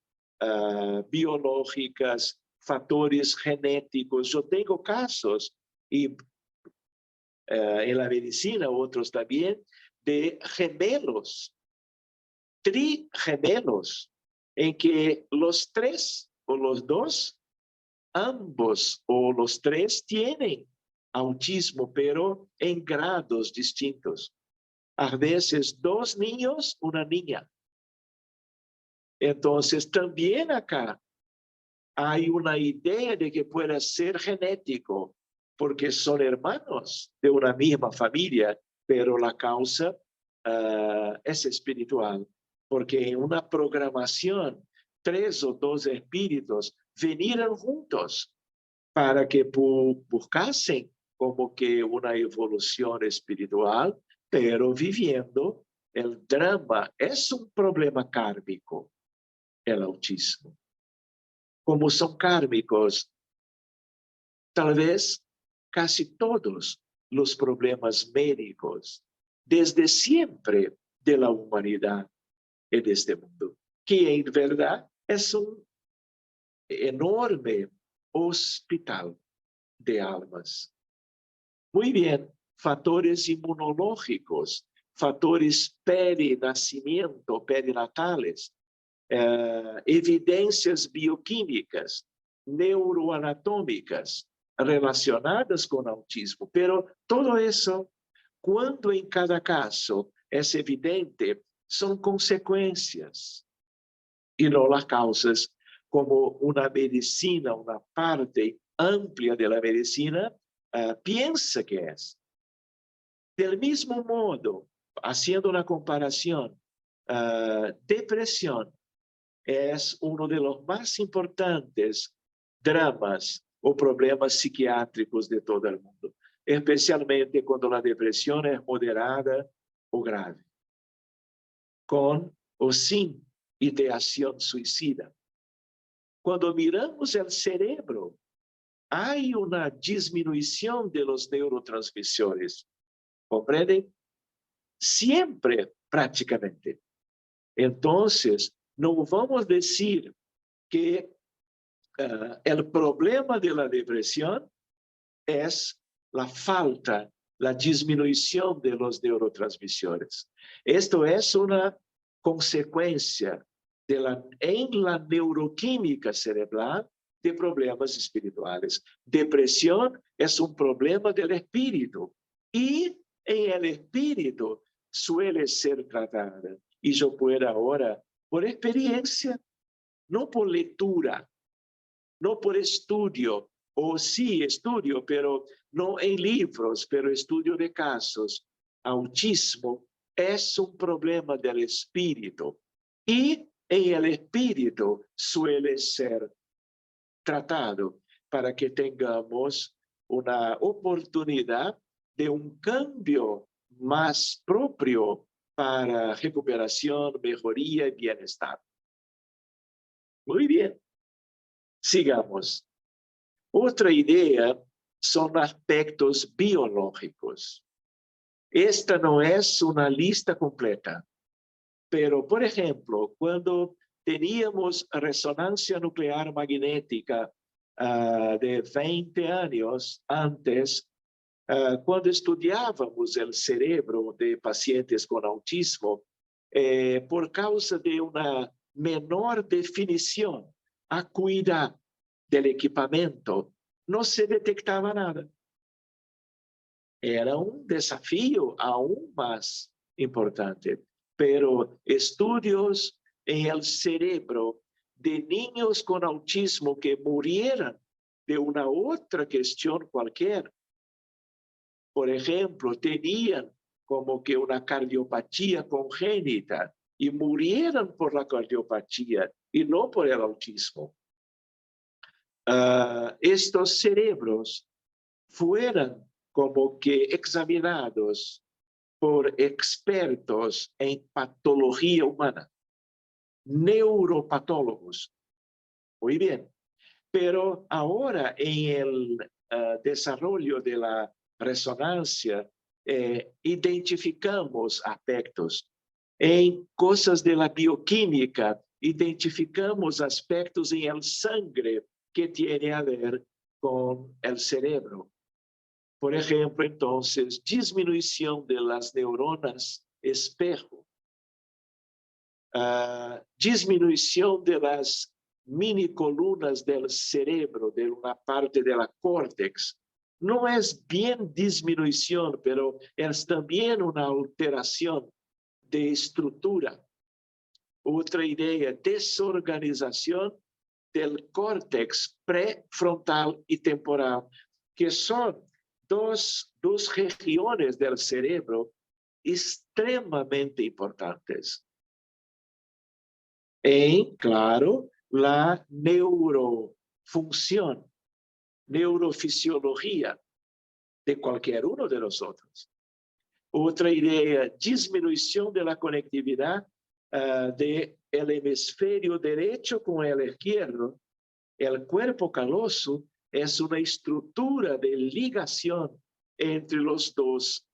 biológicas, factores genéticos. Yo tengo casos, y en la medicina otros también, de gemelos, trigemelos, en que los tres o los dos, ambos o los tres tienen autismo, pero en grados distintos. A veces 2 niños, una niña. Entonces, también acá hay una idea de que pueda ser genético, porque son hermanos de una misma familia, pero la causa es espiritual, porque en una programación, 3 o 2 espíritus vinieron juntos para que buscasen como que una evolución espiritual, pero viviendo el drama. Es un problema kármico, el autismo. Como son kármicos, tal vez casi todos los problemas médicos desde siempre de la humanidad en este mundo, que en verdad es un enorme hospital de almas. Muy bien, factores inmunológicos, factores perinacimiento, perinatales, evidencias bioquímicas, neuroanatómicas, relacionadas con autismo, pero todo eso, cuando en cada caso es evidente, son consecuencias y no las causas, como una medicina, una parte amplia de la medicina piensa que es. Del mismo modo, haciendo una comparación, depresión es uno de los más importantes dramas o problemas psiquiátricos de todo el mundo, especialmente cuando la depresión es moderada o grave, con o sin ideación suicida. Cuando miramos el cerebro, hay una disminución de los neurotransmisores, ¿comprenden? Siempre, prácticamente. Entonces, no vamos a decir que el problema de la depresión es la falta, la disminución de los neurotransmisores. Esto es una consecuencia en la neuroquímica cerebral de problemas espirituales. Depresión es un problema del espíritu y en el espíritu suele ser tratada. Y yo puedo ahora, por experiencia, no por lectura, no por estudio, o sí estudio, pero no en libros, pero estudio de casos. Autismo es un problema del espíritu y en el espíritu suele ser tratado para que tengamos una oportunidad de un cambio más propio para recuperación, mejoría y bienestar. Muy bien. Sigamos. Otra idea son aspectos biológicos. Esta no es una lista completa, pero, por ejemplo, cuando teníamos resonancia nuclear magnética de 20 años antes, cuando estudiábamos el cerebro de pacientes con autismo, por causa de una menor definición, acuidad del equipamiento, no se detectaba nada. Era un desafío aún más importante, pero estudios en el cerebro de niños con autismo que murieran de una otra cuestión cualquier, por ejemplo, tenían como que una cardiopatía congénita y murieran por la cardiopatía y no por el autismo. Estos cerebros fueran como que examinados por expertos en patología humana, neuropatólogos. Muy bien, pero ahora en el desarrollo de la resonancia, identificamos aspectos. En cosas de la bioquímica, identificamos aspectos en el sangre que tiene a ver con el cerebro. Por ejemplo, entonces, disminución de las neuronas espejo, disminución de las mini columnas del cerebro, de una parte de la córtex. No es bien disminución, pero es también una alteración de estructura. Otra idea, desorganización del córtex prefrontal y temporal, que son dos regiones del cerebro extremadamente importantes. En, claro, la neurofunción, neurofisiología de cualquier uno de nosotros. Otra idea, disminución de la conectividad del hemisferio derecho con el izquierdo. El cuerpo caloso es una estructura de ligación entre los dos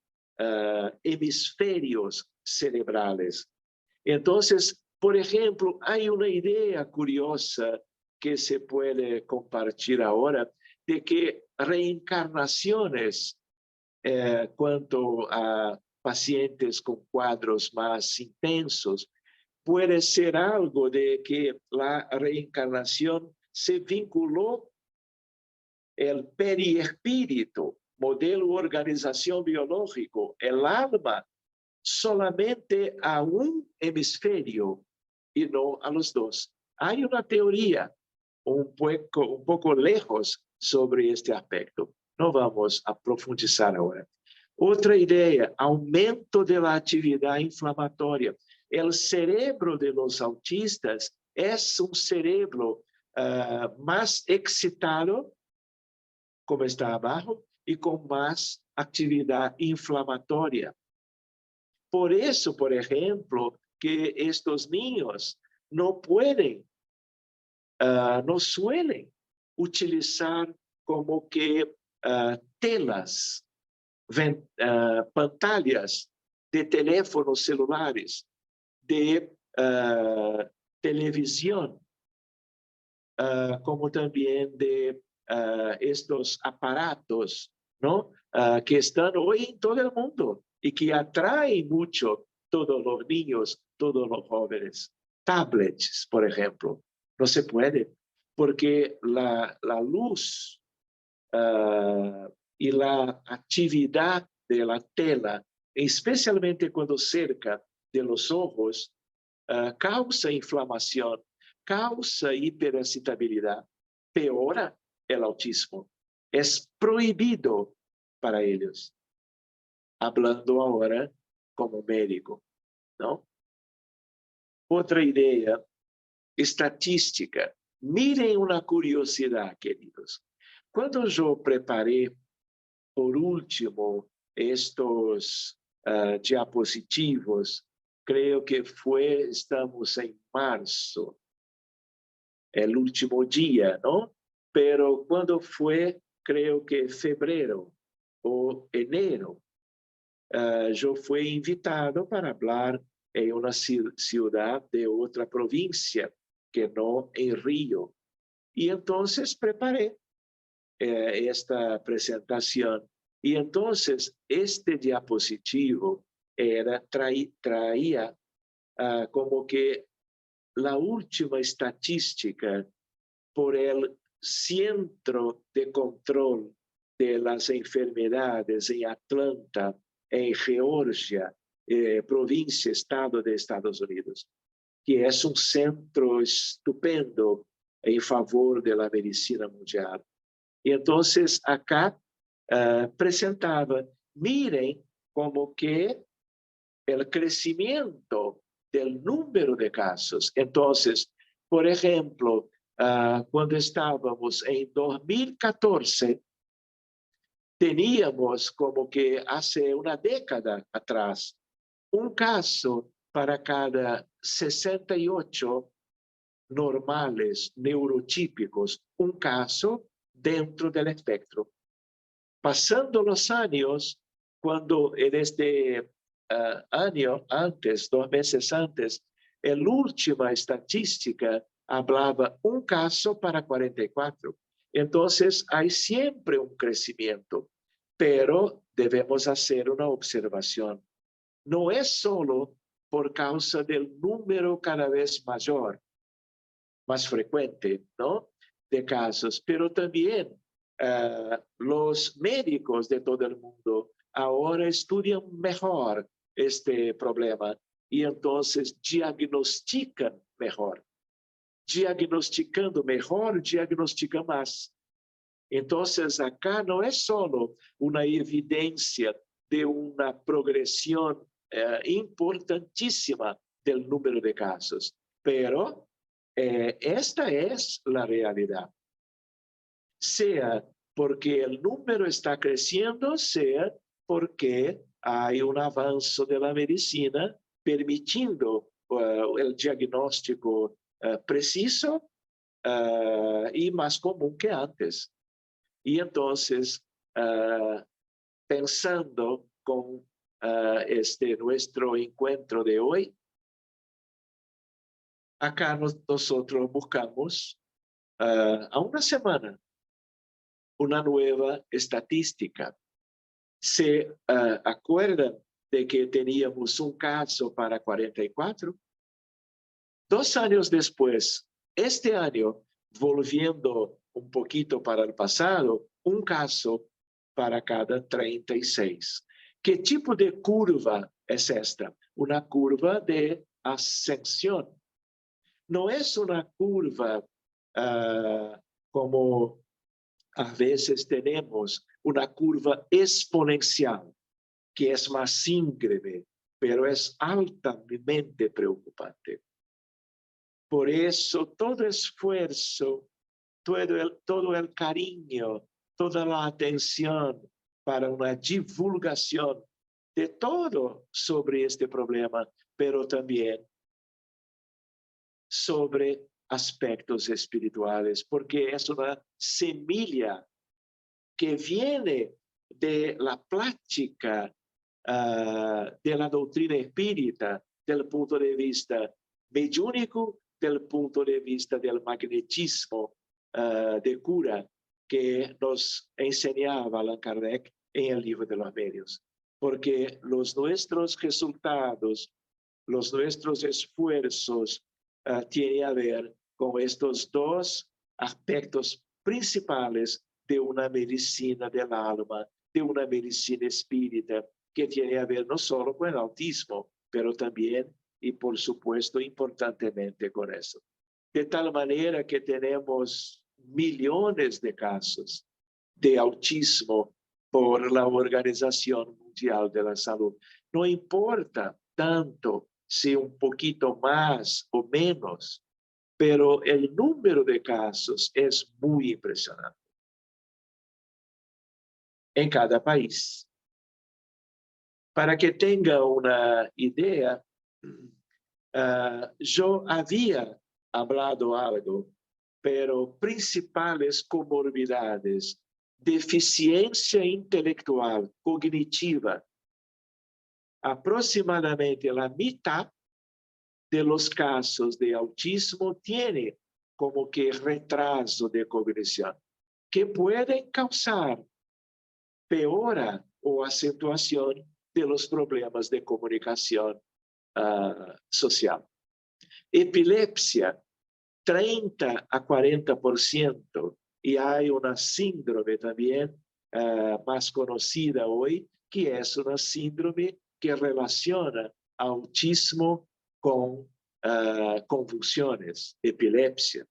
hemisferios cerebrales. Entonces, por ejemplo, hay una idea curiosa que se puede compartir ahora de que reencarnaciones, cuanto a pacientes con cuadros más intensos, puede ser algo de que la reencarnación se vinculó el periespíritu, modelo organización biológico, el alma, solamente a un hemisferio y no a los dos. Hay una teoría un poco lejos sobre este aspecto. No vamos a profundizar ahora. Otra idea, aumento de la actividad inflamatoria. El cerebro de los autistas es un cerebro más excitado, como está abajo, y con más actividad inflamatoria. Por eso, por ejemplo, que estos niños no pueden, no suelen utilizar como que telas, pantallas de teléfonos celulares, de televisión, como también de estos aparatos, ¿no? Que están hoy en todo el mundo y que atraen mucho todos los niños, todos los jóvenes. Tablets, por ejemplo, no se puede, porque la luz y la actividad de la tela, especialmente cuando cerca de los ojos, causa inflamación, causa hiperexcitabilidad, peora el autismo. Es prohibido para ellos. Hablando ahora como médico, ¿no? Otra idea, estatística. Miren una curiosidad, queridos. Cuando yo preparé, por último, estos diapositivos, creo que estamos en marzo, el último día, ¿no? Pero cuando fue, creo que febrero o enero, yo fui invitado para hablar en una ciudad de otra provincia, que no en Río. Y entonces preparé esta presentación. Y entonces este diapositivo traía como que la última estadística por el Centro de Control de las Enfermedades en Atlanta, en Georgia, provincia, estado de Estados Unidos, que es un centro estupendo en favor de la medicina mundial. Y entonces acá presentaba, miren como que el crecimiento del número de casos. Entonces, por ejemplo, cuando estábamos en 2014, teníamos como que hace una década atrás, un caso para cada 68 normales, neurotípicos, un caso dentro del espectro. Pasando los años, cuando en este año antes, 2 meses antes, la última estadística hablaba un caso para 44. Entonces, hay siempre un crecimiento, pero debemos hacer una observación. No es solo por causa del número cada vez mayor, más frecuente, ¿no?, de casos, pero también los médicos de todo el mundo ahora estudian mejor este problema y entonces diagnostican mejor. Diagnosticando mejor, diagnostican más. Entonces, acá no es solo una evidencia de una progresión importantísima del número de casos, pero esta es la realidad. Sea porque el número está creciendo, sea porque hay un avance de la medicina permitiendo el diagnóstico preciso y más común que antes. Y entonces, pensando con nuestro encuentro de hoy, acá nosotros buscamos a una semana una nueva estadística. ¿Se acuerdan de que teníamos un caso para 44? 2 años después, este año, volviendo un poquito para el pasado, un caso para cada 36. ¿Qué tipo de curva es esta? Una curva de ascensión. No es una curva como a veces tenemos, una curva exponencial, que es más íngreme, pero es altamente preocupante. Por eso todo esfuerzo, todo el cariño, toda la atención para una divulgación de todo sobre este problema, pero también sobre aspectos espirituales, porque es una semilla que viene de la práctica de la doctrina espírita, del punto de vista mediúnico, del punto de vista del magnetismo de cura que nos enseñaba Allan Kardec en el libro de los medios. Porque nuestros resultados, nuestros esfuerzos tienen a ver con estos dos aspectos principales de una medicina del alma, de una medicina espírita, que tiene a ver no solo con el autismo, pero también, y por supuesto, importantemente con eso. De tal manera que tenemos millones de casos de autismo por la Organización Mundial de la Salud. No importa tanto si un poquito más o menos, pero el número de casos es muy impresionante en cada país. Para que tenga una idea, yo había hablado algo, pero principales comorbidades, deficiencia intelectual, cognitiva, aproximadamente la mitad de los casos de autismo tiene como que retraso de cognición, que pueden causar peora o acentuación de los problemas de comunicación social. Epilepsia, 30 a 40%, y hay una síndrome también más conocida hoy, que es una síndrome que relaciona autismo con convulsiones, epilepsia.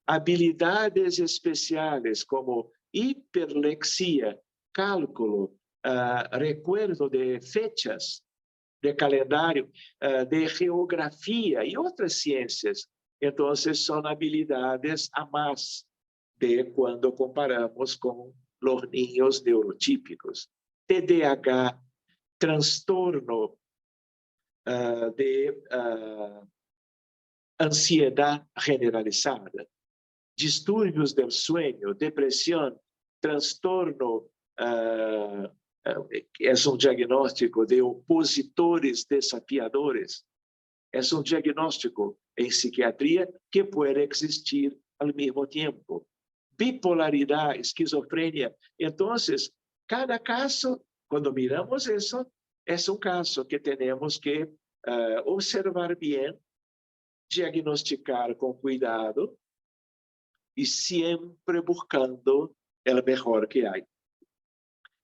Habilidades especiales como hiperlexia, cálculo, recuerdo de fechas, de calendario, de geografía y otras ciencias. Entonces son habilidades a más de cuando comparamos con los niños neurotípicos. TDAH, trastorno de ansiedad generalizada, disturbios del sueño, depresión, trastorno, es un diagnóstico de opositores desafiadores, es un diagnóstico en psiquiatría que puede existir al mismo tiempo. Bipolaridad, esquizofrenia. Entonces, cada caso, cuando miramos eso, es un caso que tenemos que observar bien, diagnosticar con cuidado y siempre buscando el mejor que hay.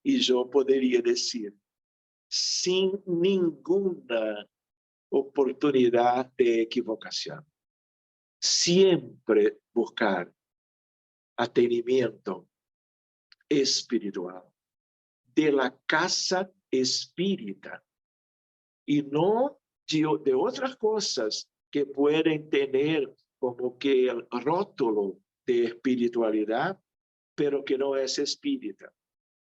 Y yo podría decir, sin ninguna oportunidad de equivocación, siempre buscar atendimiento espiritual de la casa espírita y no de otras cosas que pueden tener como que el rótulo de espiritualidad, pero que no es espírita.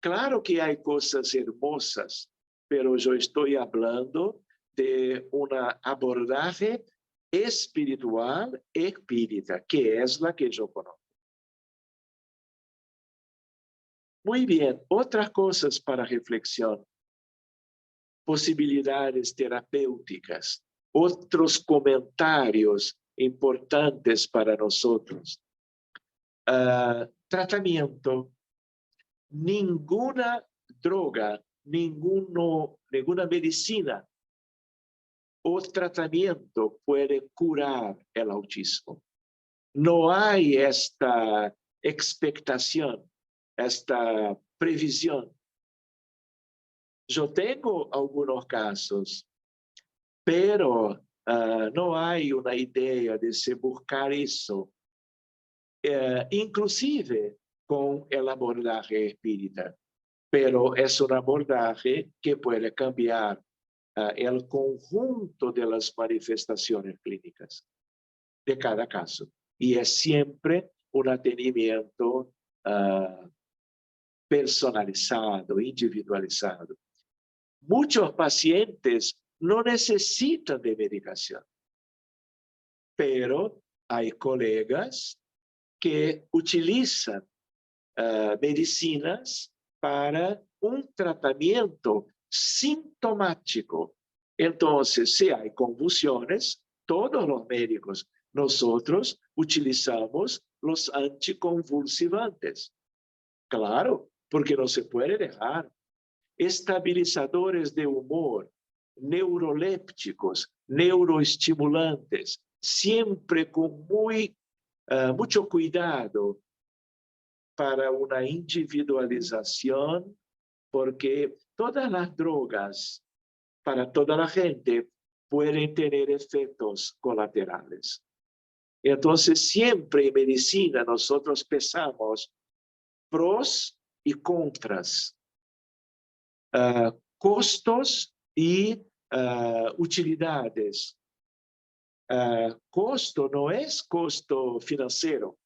Claro que hay cosas hermosas, pero yo estoy hablando de un abordaje espiritual espírita, que es la que yo conozco. Muy bien, otras cosas para reflexión. Posibilidades terapéuticas, otros comentarios importantes para nosotros. Tratamiento. Ninguna droga, ninguna medicina o tratamiento puede curar el autismo. No hay esta expectación esta previsión. Yo tengo algunos casos, pero no hay una idea de se buscar eso, inclusive con el abordaje espírita, pero es un abordaje que puede cambiar el conjunto de las manifestaciones clínicas de cada caso. Y es siempre un atendimiento personalizado, individualizado. Muchos pacientes no necesitan de medicación, pero hay colegas que utilizan medicinas para un tratamiento sintomático. Entonces, si hay convulsiones, todos los médicos, nosotros utilizamos los anticonvulsivantes. Claro, porque no se puede dejar. Estabilizadores de humor, neurolépticos, neuroestimulantes, siempre con mucho cuidado para una individualización, porque todas las drogas para toda la gente pueden tener efectos colaterales. Entonces, siempre en medicina nosotros pesamos pros y contras, costos y utilidades. Costo no es costo financiero,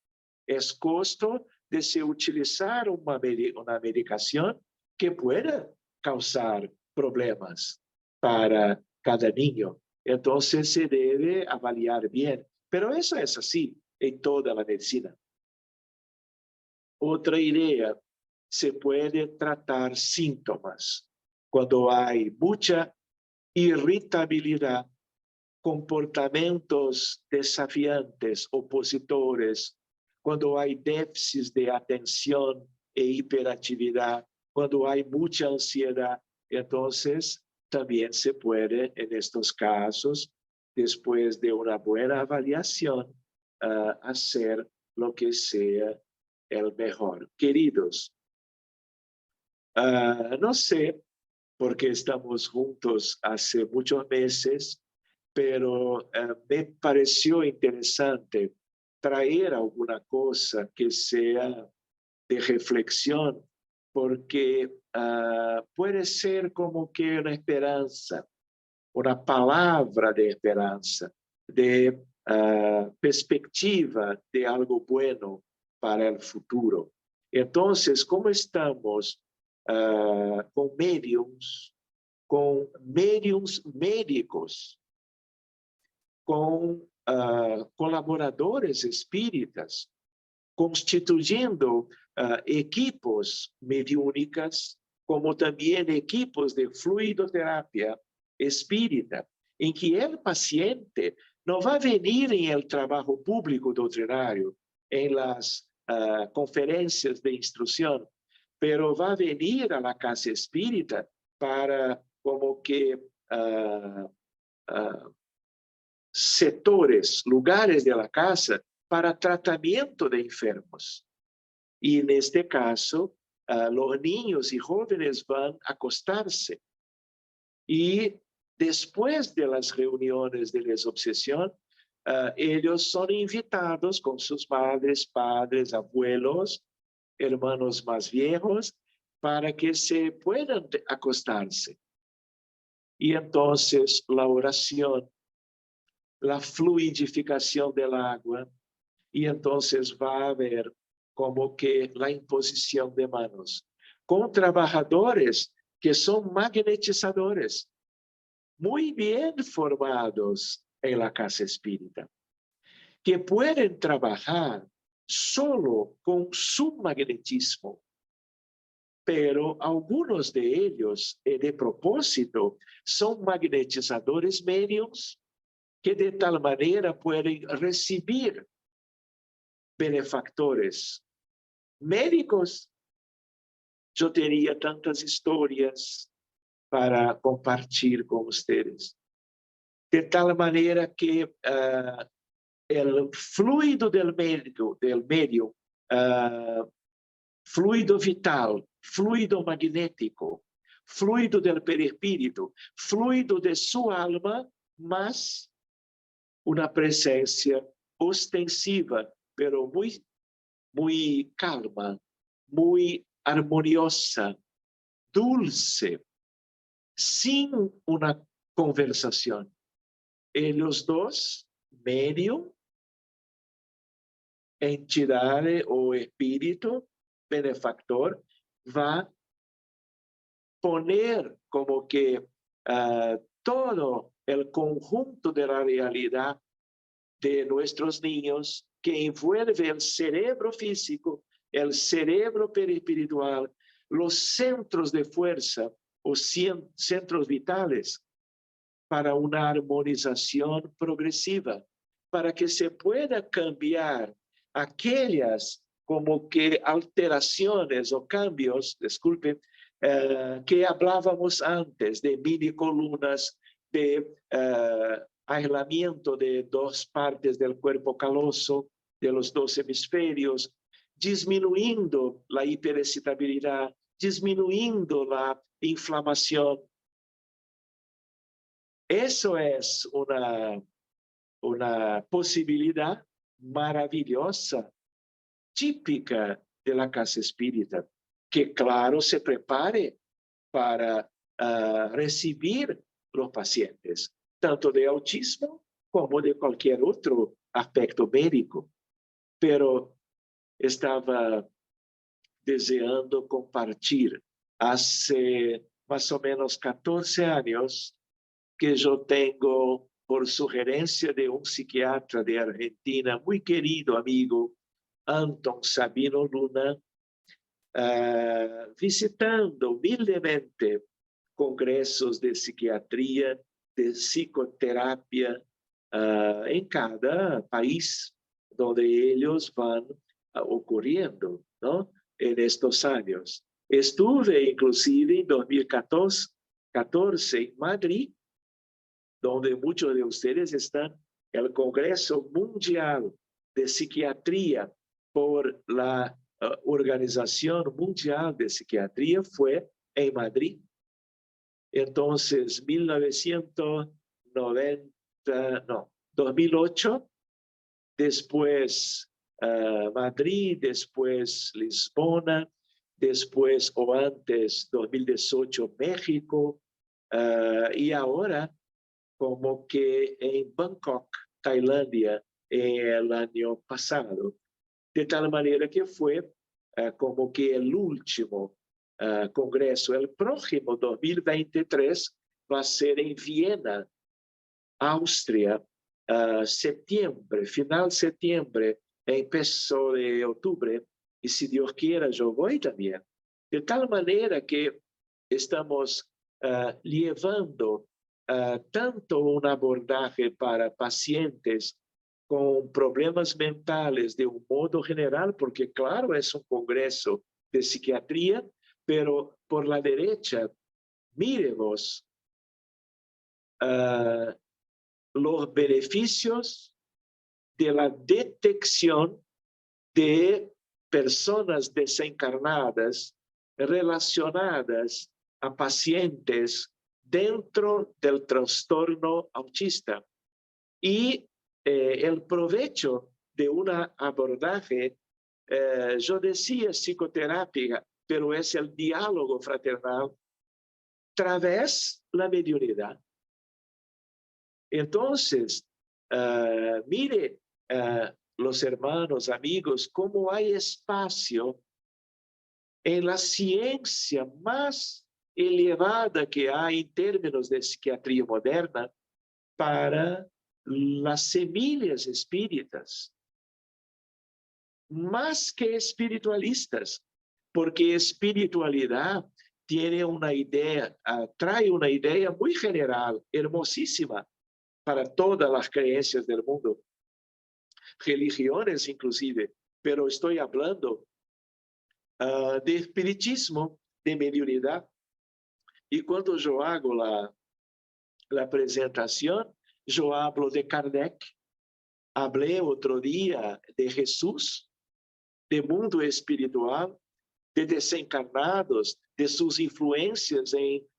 es costo de se utilizar una medicación que pueda causar problemas para cada niño. Entonces se debe avaliar bien. Pero eso es así en toda la medicina. Otra idea, se puede tratar síntomas cuando hay mucha irritabilidad, comportamientos desafiantes, opositores, cuando hay déficits de atención e hiperactividad, cuando hay mucha ansiedad. Entonces, también se puede, en estos casos, después de una buena avaliación, hacer lo que sea el mejor. Queridos, no sé, porque estamos juntos hace muchos meses, pero me pareció interesante traer alguna cosa que sea de reflexión, porque puede ser como que una esperanza, una palabra de esperanza, de perspectiva de algo bueno para el futuro. Entonces, ¿cómo estamos con médiums médicos, con colaboradores espíritas, constituyendo equipos mediúnicas, como también equipos de fluidoterapia espírita, en que el paciente no va a venir en el trabajo público doctrinario, en las conferencias de instrucción, pero va a venir a la casa espírita para como que sectores, lugares de la casa para tratamiento de enfermos. Y en este caso, los niños y jóvenes van a acostarse. Y después de las reuniones de desobsesión, ellos son invitados con sus madres, padres, abuelos, hermanos más viejos, para que se puedan acostarse. Y entonces la oración, la fluidificación del agua, y entonces va a haber como que la imposición de manos con trabajadores que son magnetizadores, muy bien formados en la casa espírita, que pueden trabajar solo con su magnetismo, pero algunos de ellos, de propósito, son magnetizadores medios que de tal manera pueden recibir benefactores médicos. Yo tenía tantas historias para compartir con ustedes. De tal manera que el fluido del medio fluido vital, fluido magnético, fluido del perispíritu, fluido de su alma, más una presencia ostensiva, pero muy calma, muy armoniosa, dulce, sin una conversación. Los dos, medio, entidad o espíritu, benefactor, va a poner como que todo el conjunto de la realidad de nuestros niños que envuelve el cerebro físico, el cerebro perispiritual, los centros de fuerza o centros vitales para una armonización progresiva, para que se pueda cambiar aquellas como que alteraciones o cambios, disculpen, que hablábamos antes de mini columnas, de aislamiento de dos partes del cuerpo caloso, de los dos hemisferios, disminuyendo la hiperexcitabilidad, disminuyendo la inflamación. Eso es una posibilidad maravillosa, típica de la casa espírita, que claro se prepare para recibir los pacientes, tanto de autismo como de cualquier otro aspecto médico. Pero estaba deseando compartir, hace más o menos 14 años, que yo tengo, por sugerencia de un psiquiatra de Argentina, muy querido amigo, Anton Sabino Luna, visitando humildemente congresos de psiquiatría, de psicoterapia, en cada país donde ellos van ocurriendo, ¿no? En estos años. Estuve inclusive en 2014 en Madrid, donde muchos de ustedes están, el Congreso Mundial de Psiquiatría por la Organización Mundial de Psiquiatría fue en Madrid. Entonces, 2008, después Madrid, después Lisbona, después o antes 2018 México, y ahora como que en Bangkok, Tailandia, el año pasado, de tal manera que fue como que el último congreso. El próximo 2023 va a ser en Viena, Austria, septiembre, final septiembre, empezó de octubre, y si Dios quiera yo voy también. De tal manera que estamos llevando tanto un abordaje para pacientes con problemas mentales de un modo general, porque claro, es un congreso de psiquiatría, pero por la derecha, miremos los beneficios de la detección de personas desencarnadas relacionadas a pacientes dentro del trastorno autista. Y el provecho de un abordaje, yo decía psicoterapia, pero es el diálogo fraternal a través de la mediunidad. Entonces, mire, los hermanos, amigos, cómo hay espacio en la ciencia más elevada que hay en términos de psiquiatría moderna para las semillas espíritas, más que espiritualistas, porque espiritualidad tiene una idea, trae una idea muy general, hermosísima para todas las creencias del mundo, religiones inclusive, pero estoy hablando de espiritismo, de mediunidad. Y cuando yo hago la presentación, yo hablo de Kardec, hablé otro día de Jesús, de mundo espiritual, de desencarnados, de sus influencias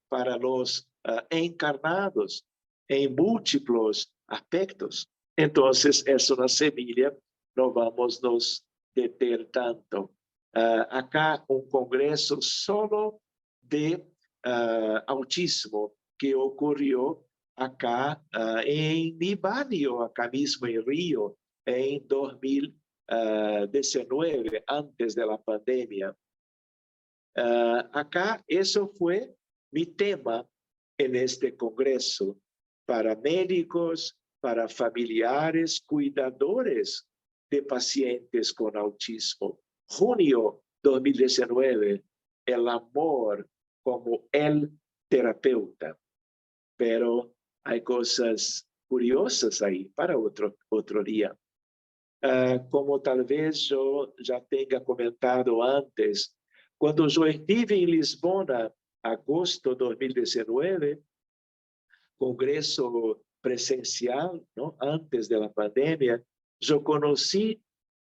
para los encarnados en múltiplos aspectos. Entonces, es una semilla, no vamos a nos deter tanto. Acá un congreso solo de autismo que ocurrió acá en mi barrio, acá mismo en Río, en 2019, antes de la pandemia. Acá eso fue mi tema en este congreso, para médicos, para familiares, cuidadores de pacientes con autismo. Junio 2019, el amor como el terapeuta. Pero hay cosas curiosas ahí para otro día. Como tal vez yo ya tenga comentado antes, cuando yo estuve en Lisbona, agosto de 2019, congreso presencial, ¿no? Antes de la pandemia, yo conocí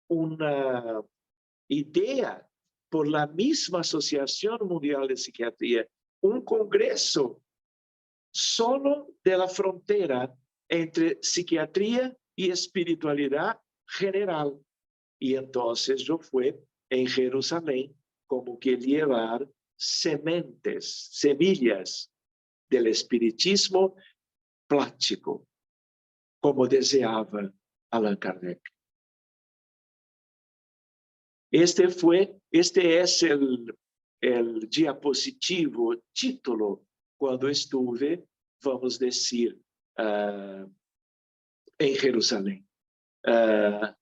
una idea por la misma Asociación Mundial de Psiquiatría, un congreso solo de la frontera entre psiquiatría y espiritualidad general. Y entonces yo fui en Jerusalén como que llevar semillas del espiritismo práctico, como deseaba Allan Kardec. Este es el diapositivo, título, cuando estuve, vamos decir, en Jerusalén. La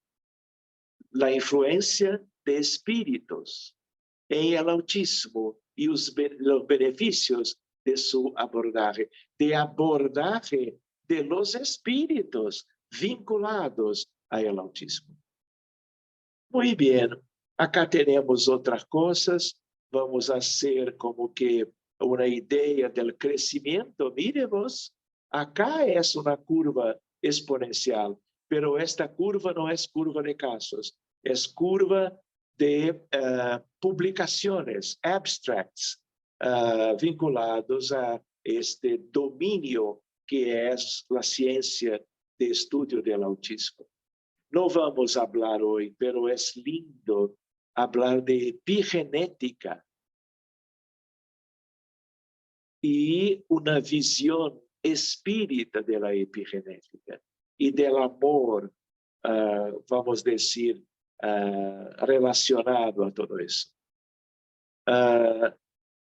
influencia de espíritus en el autismo y los beneficios de su abordaje, de los espíritus vinculados al autismo. Muy bien, acá tenemos otras cosas, vamos a hacer como que una idea del crecimiento. Miremos, acá es una curva exponencial, pero esta curva no es curva de casos, es curva de publicaciones, abstracts, vinculados a este dominio que es la ciencia de estudio del autismo. No vamos a hablar hoy, pero es lindo hablar de epigenética y una visión espírita de la epigenética y del amor, vamos a decir, relacionado a todo eso.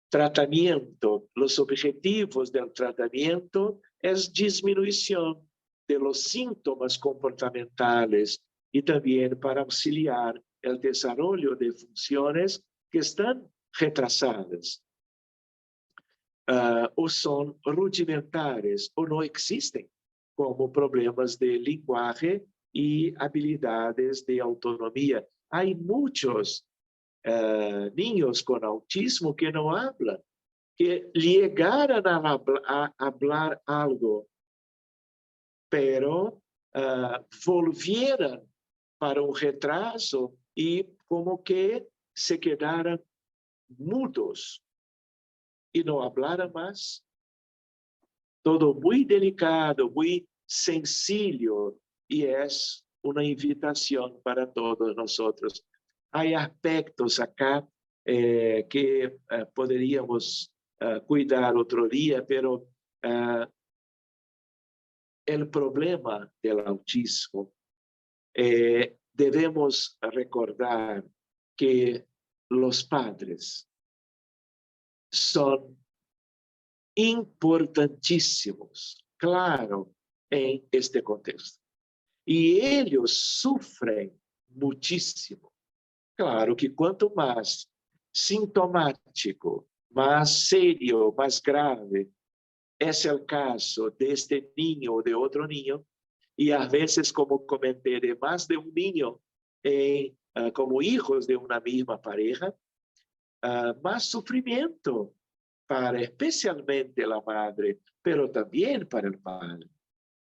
Tratamiento, los objetivos del tratamiento es disminución de los síntomas comportamentales y también para auxiliar el desarrollo de funciones que están retrasadas o son rudimentares o no existen, como problemas de lenguaje y habilidades de autonomía. Hay muchos niños con autismo que no hablan, que llegaran a hablar algo, pero volvieran para un retraso y como que se quedaran mudos y no hablaran más. Todo muy delicado, muy sencillo, y es una invitación para todos nosotros. Hay aspectos acá que podríamos cuidar otro día, pero el problema del autismo, debemos recordar que los padres son importantísimos, claro, en este contexto. Y ellos sufren muchísimo. Claro que cuanto más sintomático, más serio, más grave es el caso de este niño o de otro niño, y a veces, como comenté, de más de un niño como hijos de una misma pareja, más sufrimiento para especialmente la madre, pero también para el padre.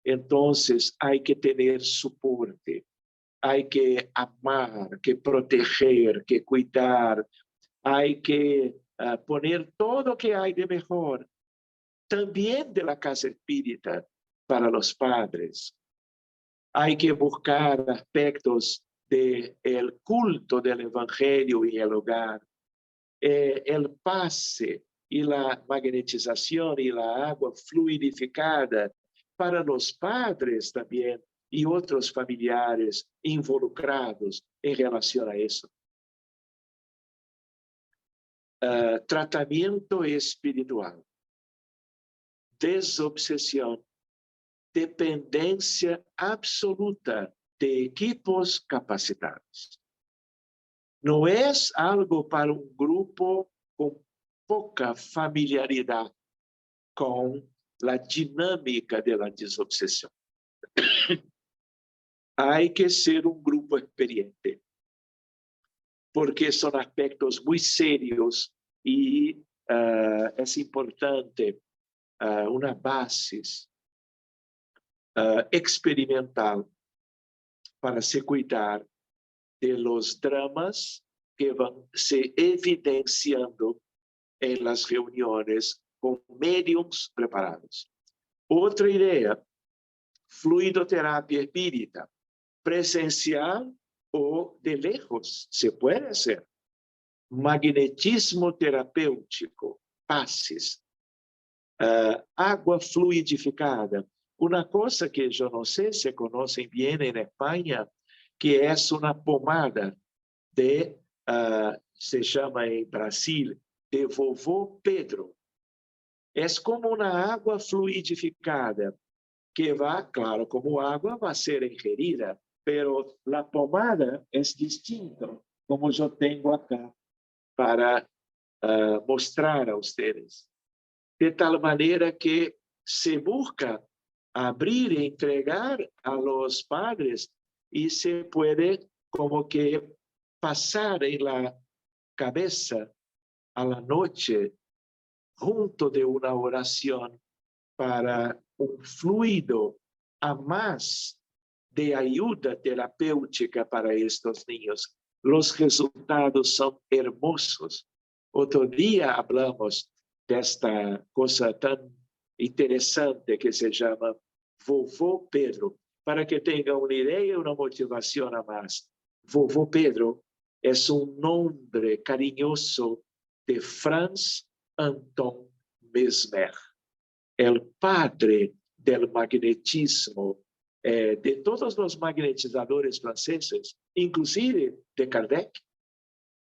Entonces hay que tener soporte, hay que amar, que proteger, que cuidar, hay que poner todo lo que hay de mejor, también de la casa espírita, para los padres. Hay que buscar aspectos del culto del evangelio en el hogar, el pase y la magnetización y la agua fluidificada para los padres también y otros familiares involucrados en relación a eso. Tratamiento espiritual, desobsesión, dependencia absoluta de equipos capacitados. No es algo para un grupo con poca familiaridad con la dinámica de la desobsesión. Hay que ser un grupo experiente, porque son aspectos muy serios y es importante una base experimental para se cuidar de los dramas que van se evidenciando en las reuniones con médiums preparados. Otra idea, fluidoterapia espírita, presencial o de lejos, se puede hacer. Magnetismo terapêutico, pases, agua fluidificada. Una cosa que yo no sé si conocen bien en España, que es una pomada de, se llama en Brasil, de vovô Pedro. Es como una agua fluidificada que va, claro, como agua va a ser ingerida, pero la pomada es distinta, como yo tengo acá para mostrar a ustedes. De tal manera que se busca abrir e entregar a los padres y se puede como que pasar en la cabeza a la noche junto de una oración para un fluido a más de ayuda terapéutica para estos niños. Los resultados son hermosos. Otro día hablamos de esta cosa tan interesante que se llama Vovô Pedro, para que tengan una idea y una motivación a más. Vovô Pedro es un nombre cariñoso de Franz Anton Mesmer, el padre del magnetismo, de todos los magnetizadores franceses, inclusive de Kardec.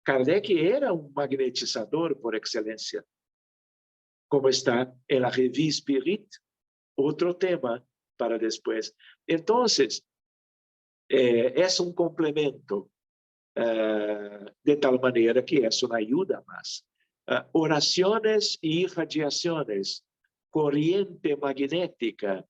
Kardec era un magnetizador por excelencia, como está en la Revue Spirit, otro tema para después. Entonces, es un complemento, de tal manera que es una ayuda más. Oraciones y irradiaciones, corriente magnética,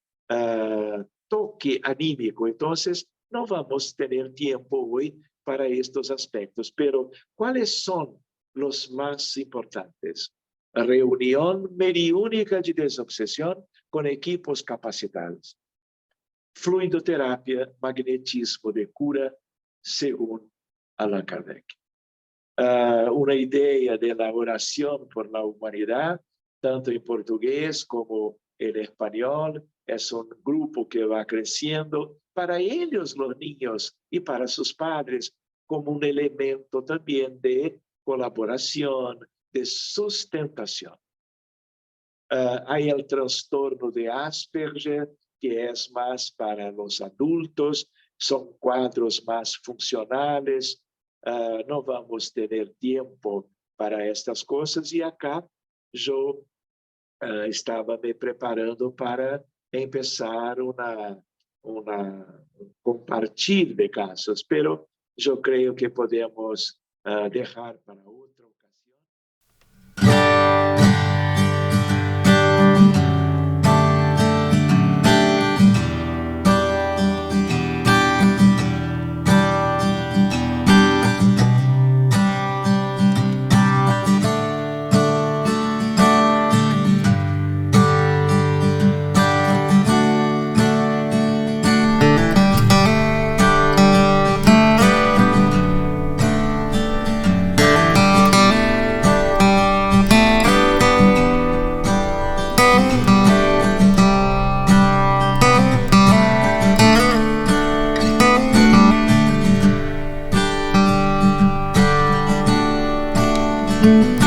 toque anímico. Entonces, no vamos a tener tiempo hoy para estos aspectos, pero ¿cuáles son los más importantes? Reunión mediúnica de desobsesión con equipos capacitados. Fluidoterapia, magnetismo de cura, según Allan Kardec. Una idea de la oración por la humanidad, tanto en portugués como en español, es un grupo que va creciendo para ellos, los niños, y para sus padres, como un elemento también de colaboración, de sustentación. Hay el trastorno de Asperger, que es más para los adultos, son cuadros más funcionales. No vamos a tener tiempo para estas cosas, y acá yo estaba me preparando para empezar un compartir de casos, pero yo creo que podemos dejar para otra ocasión. Gracias.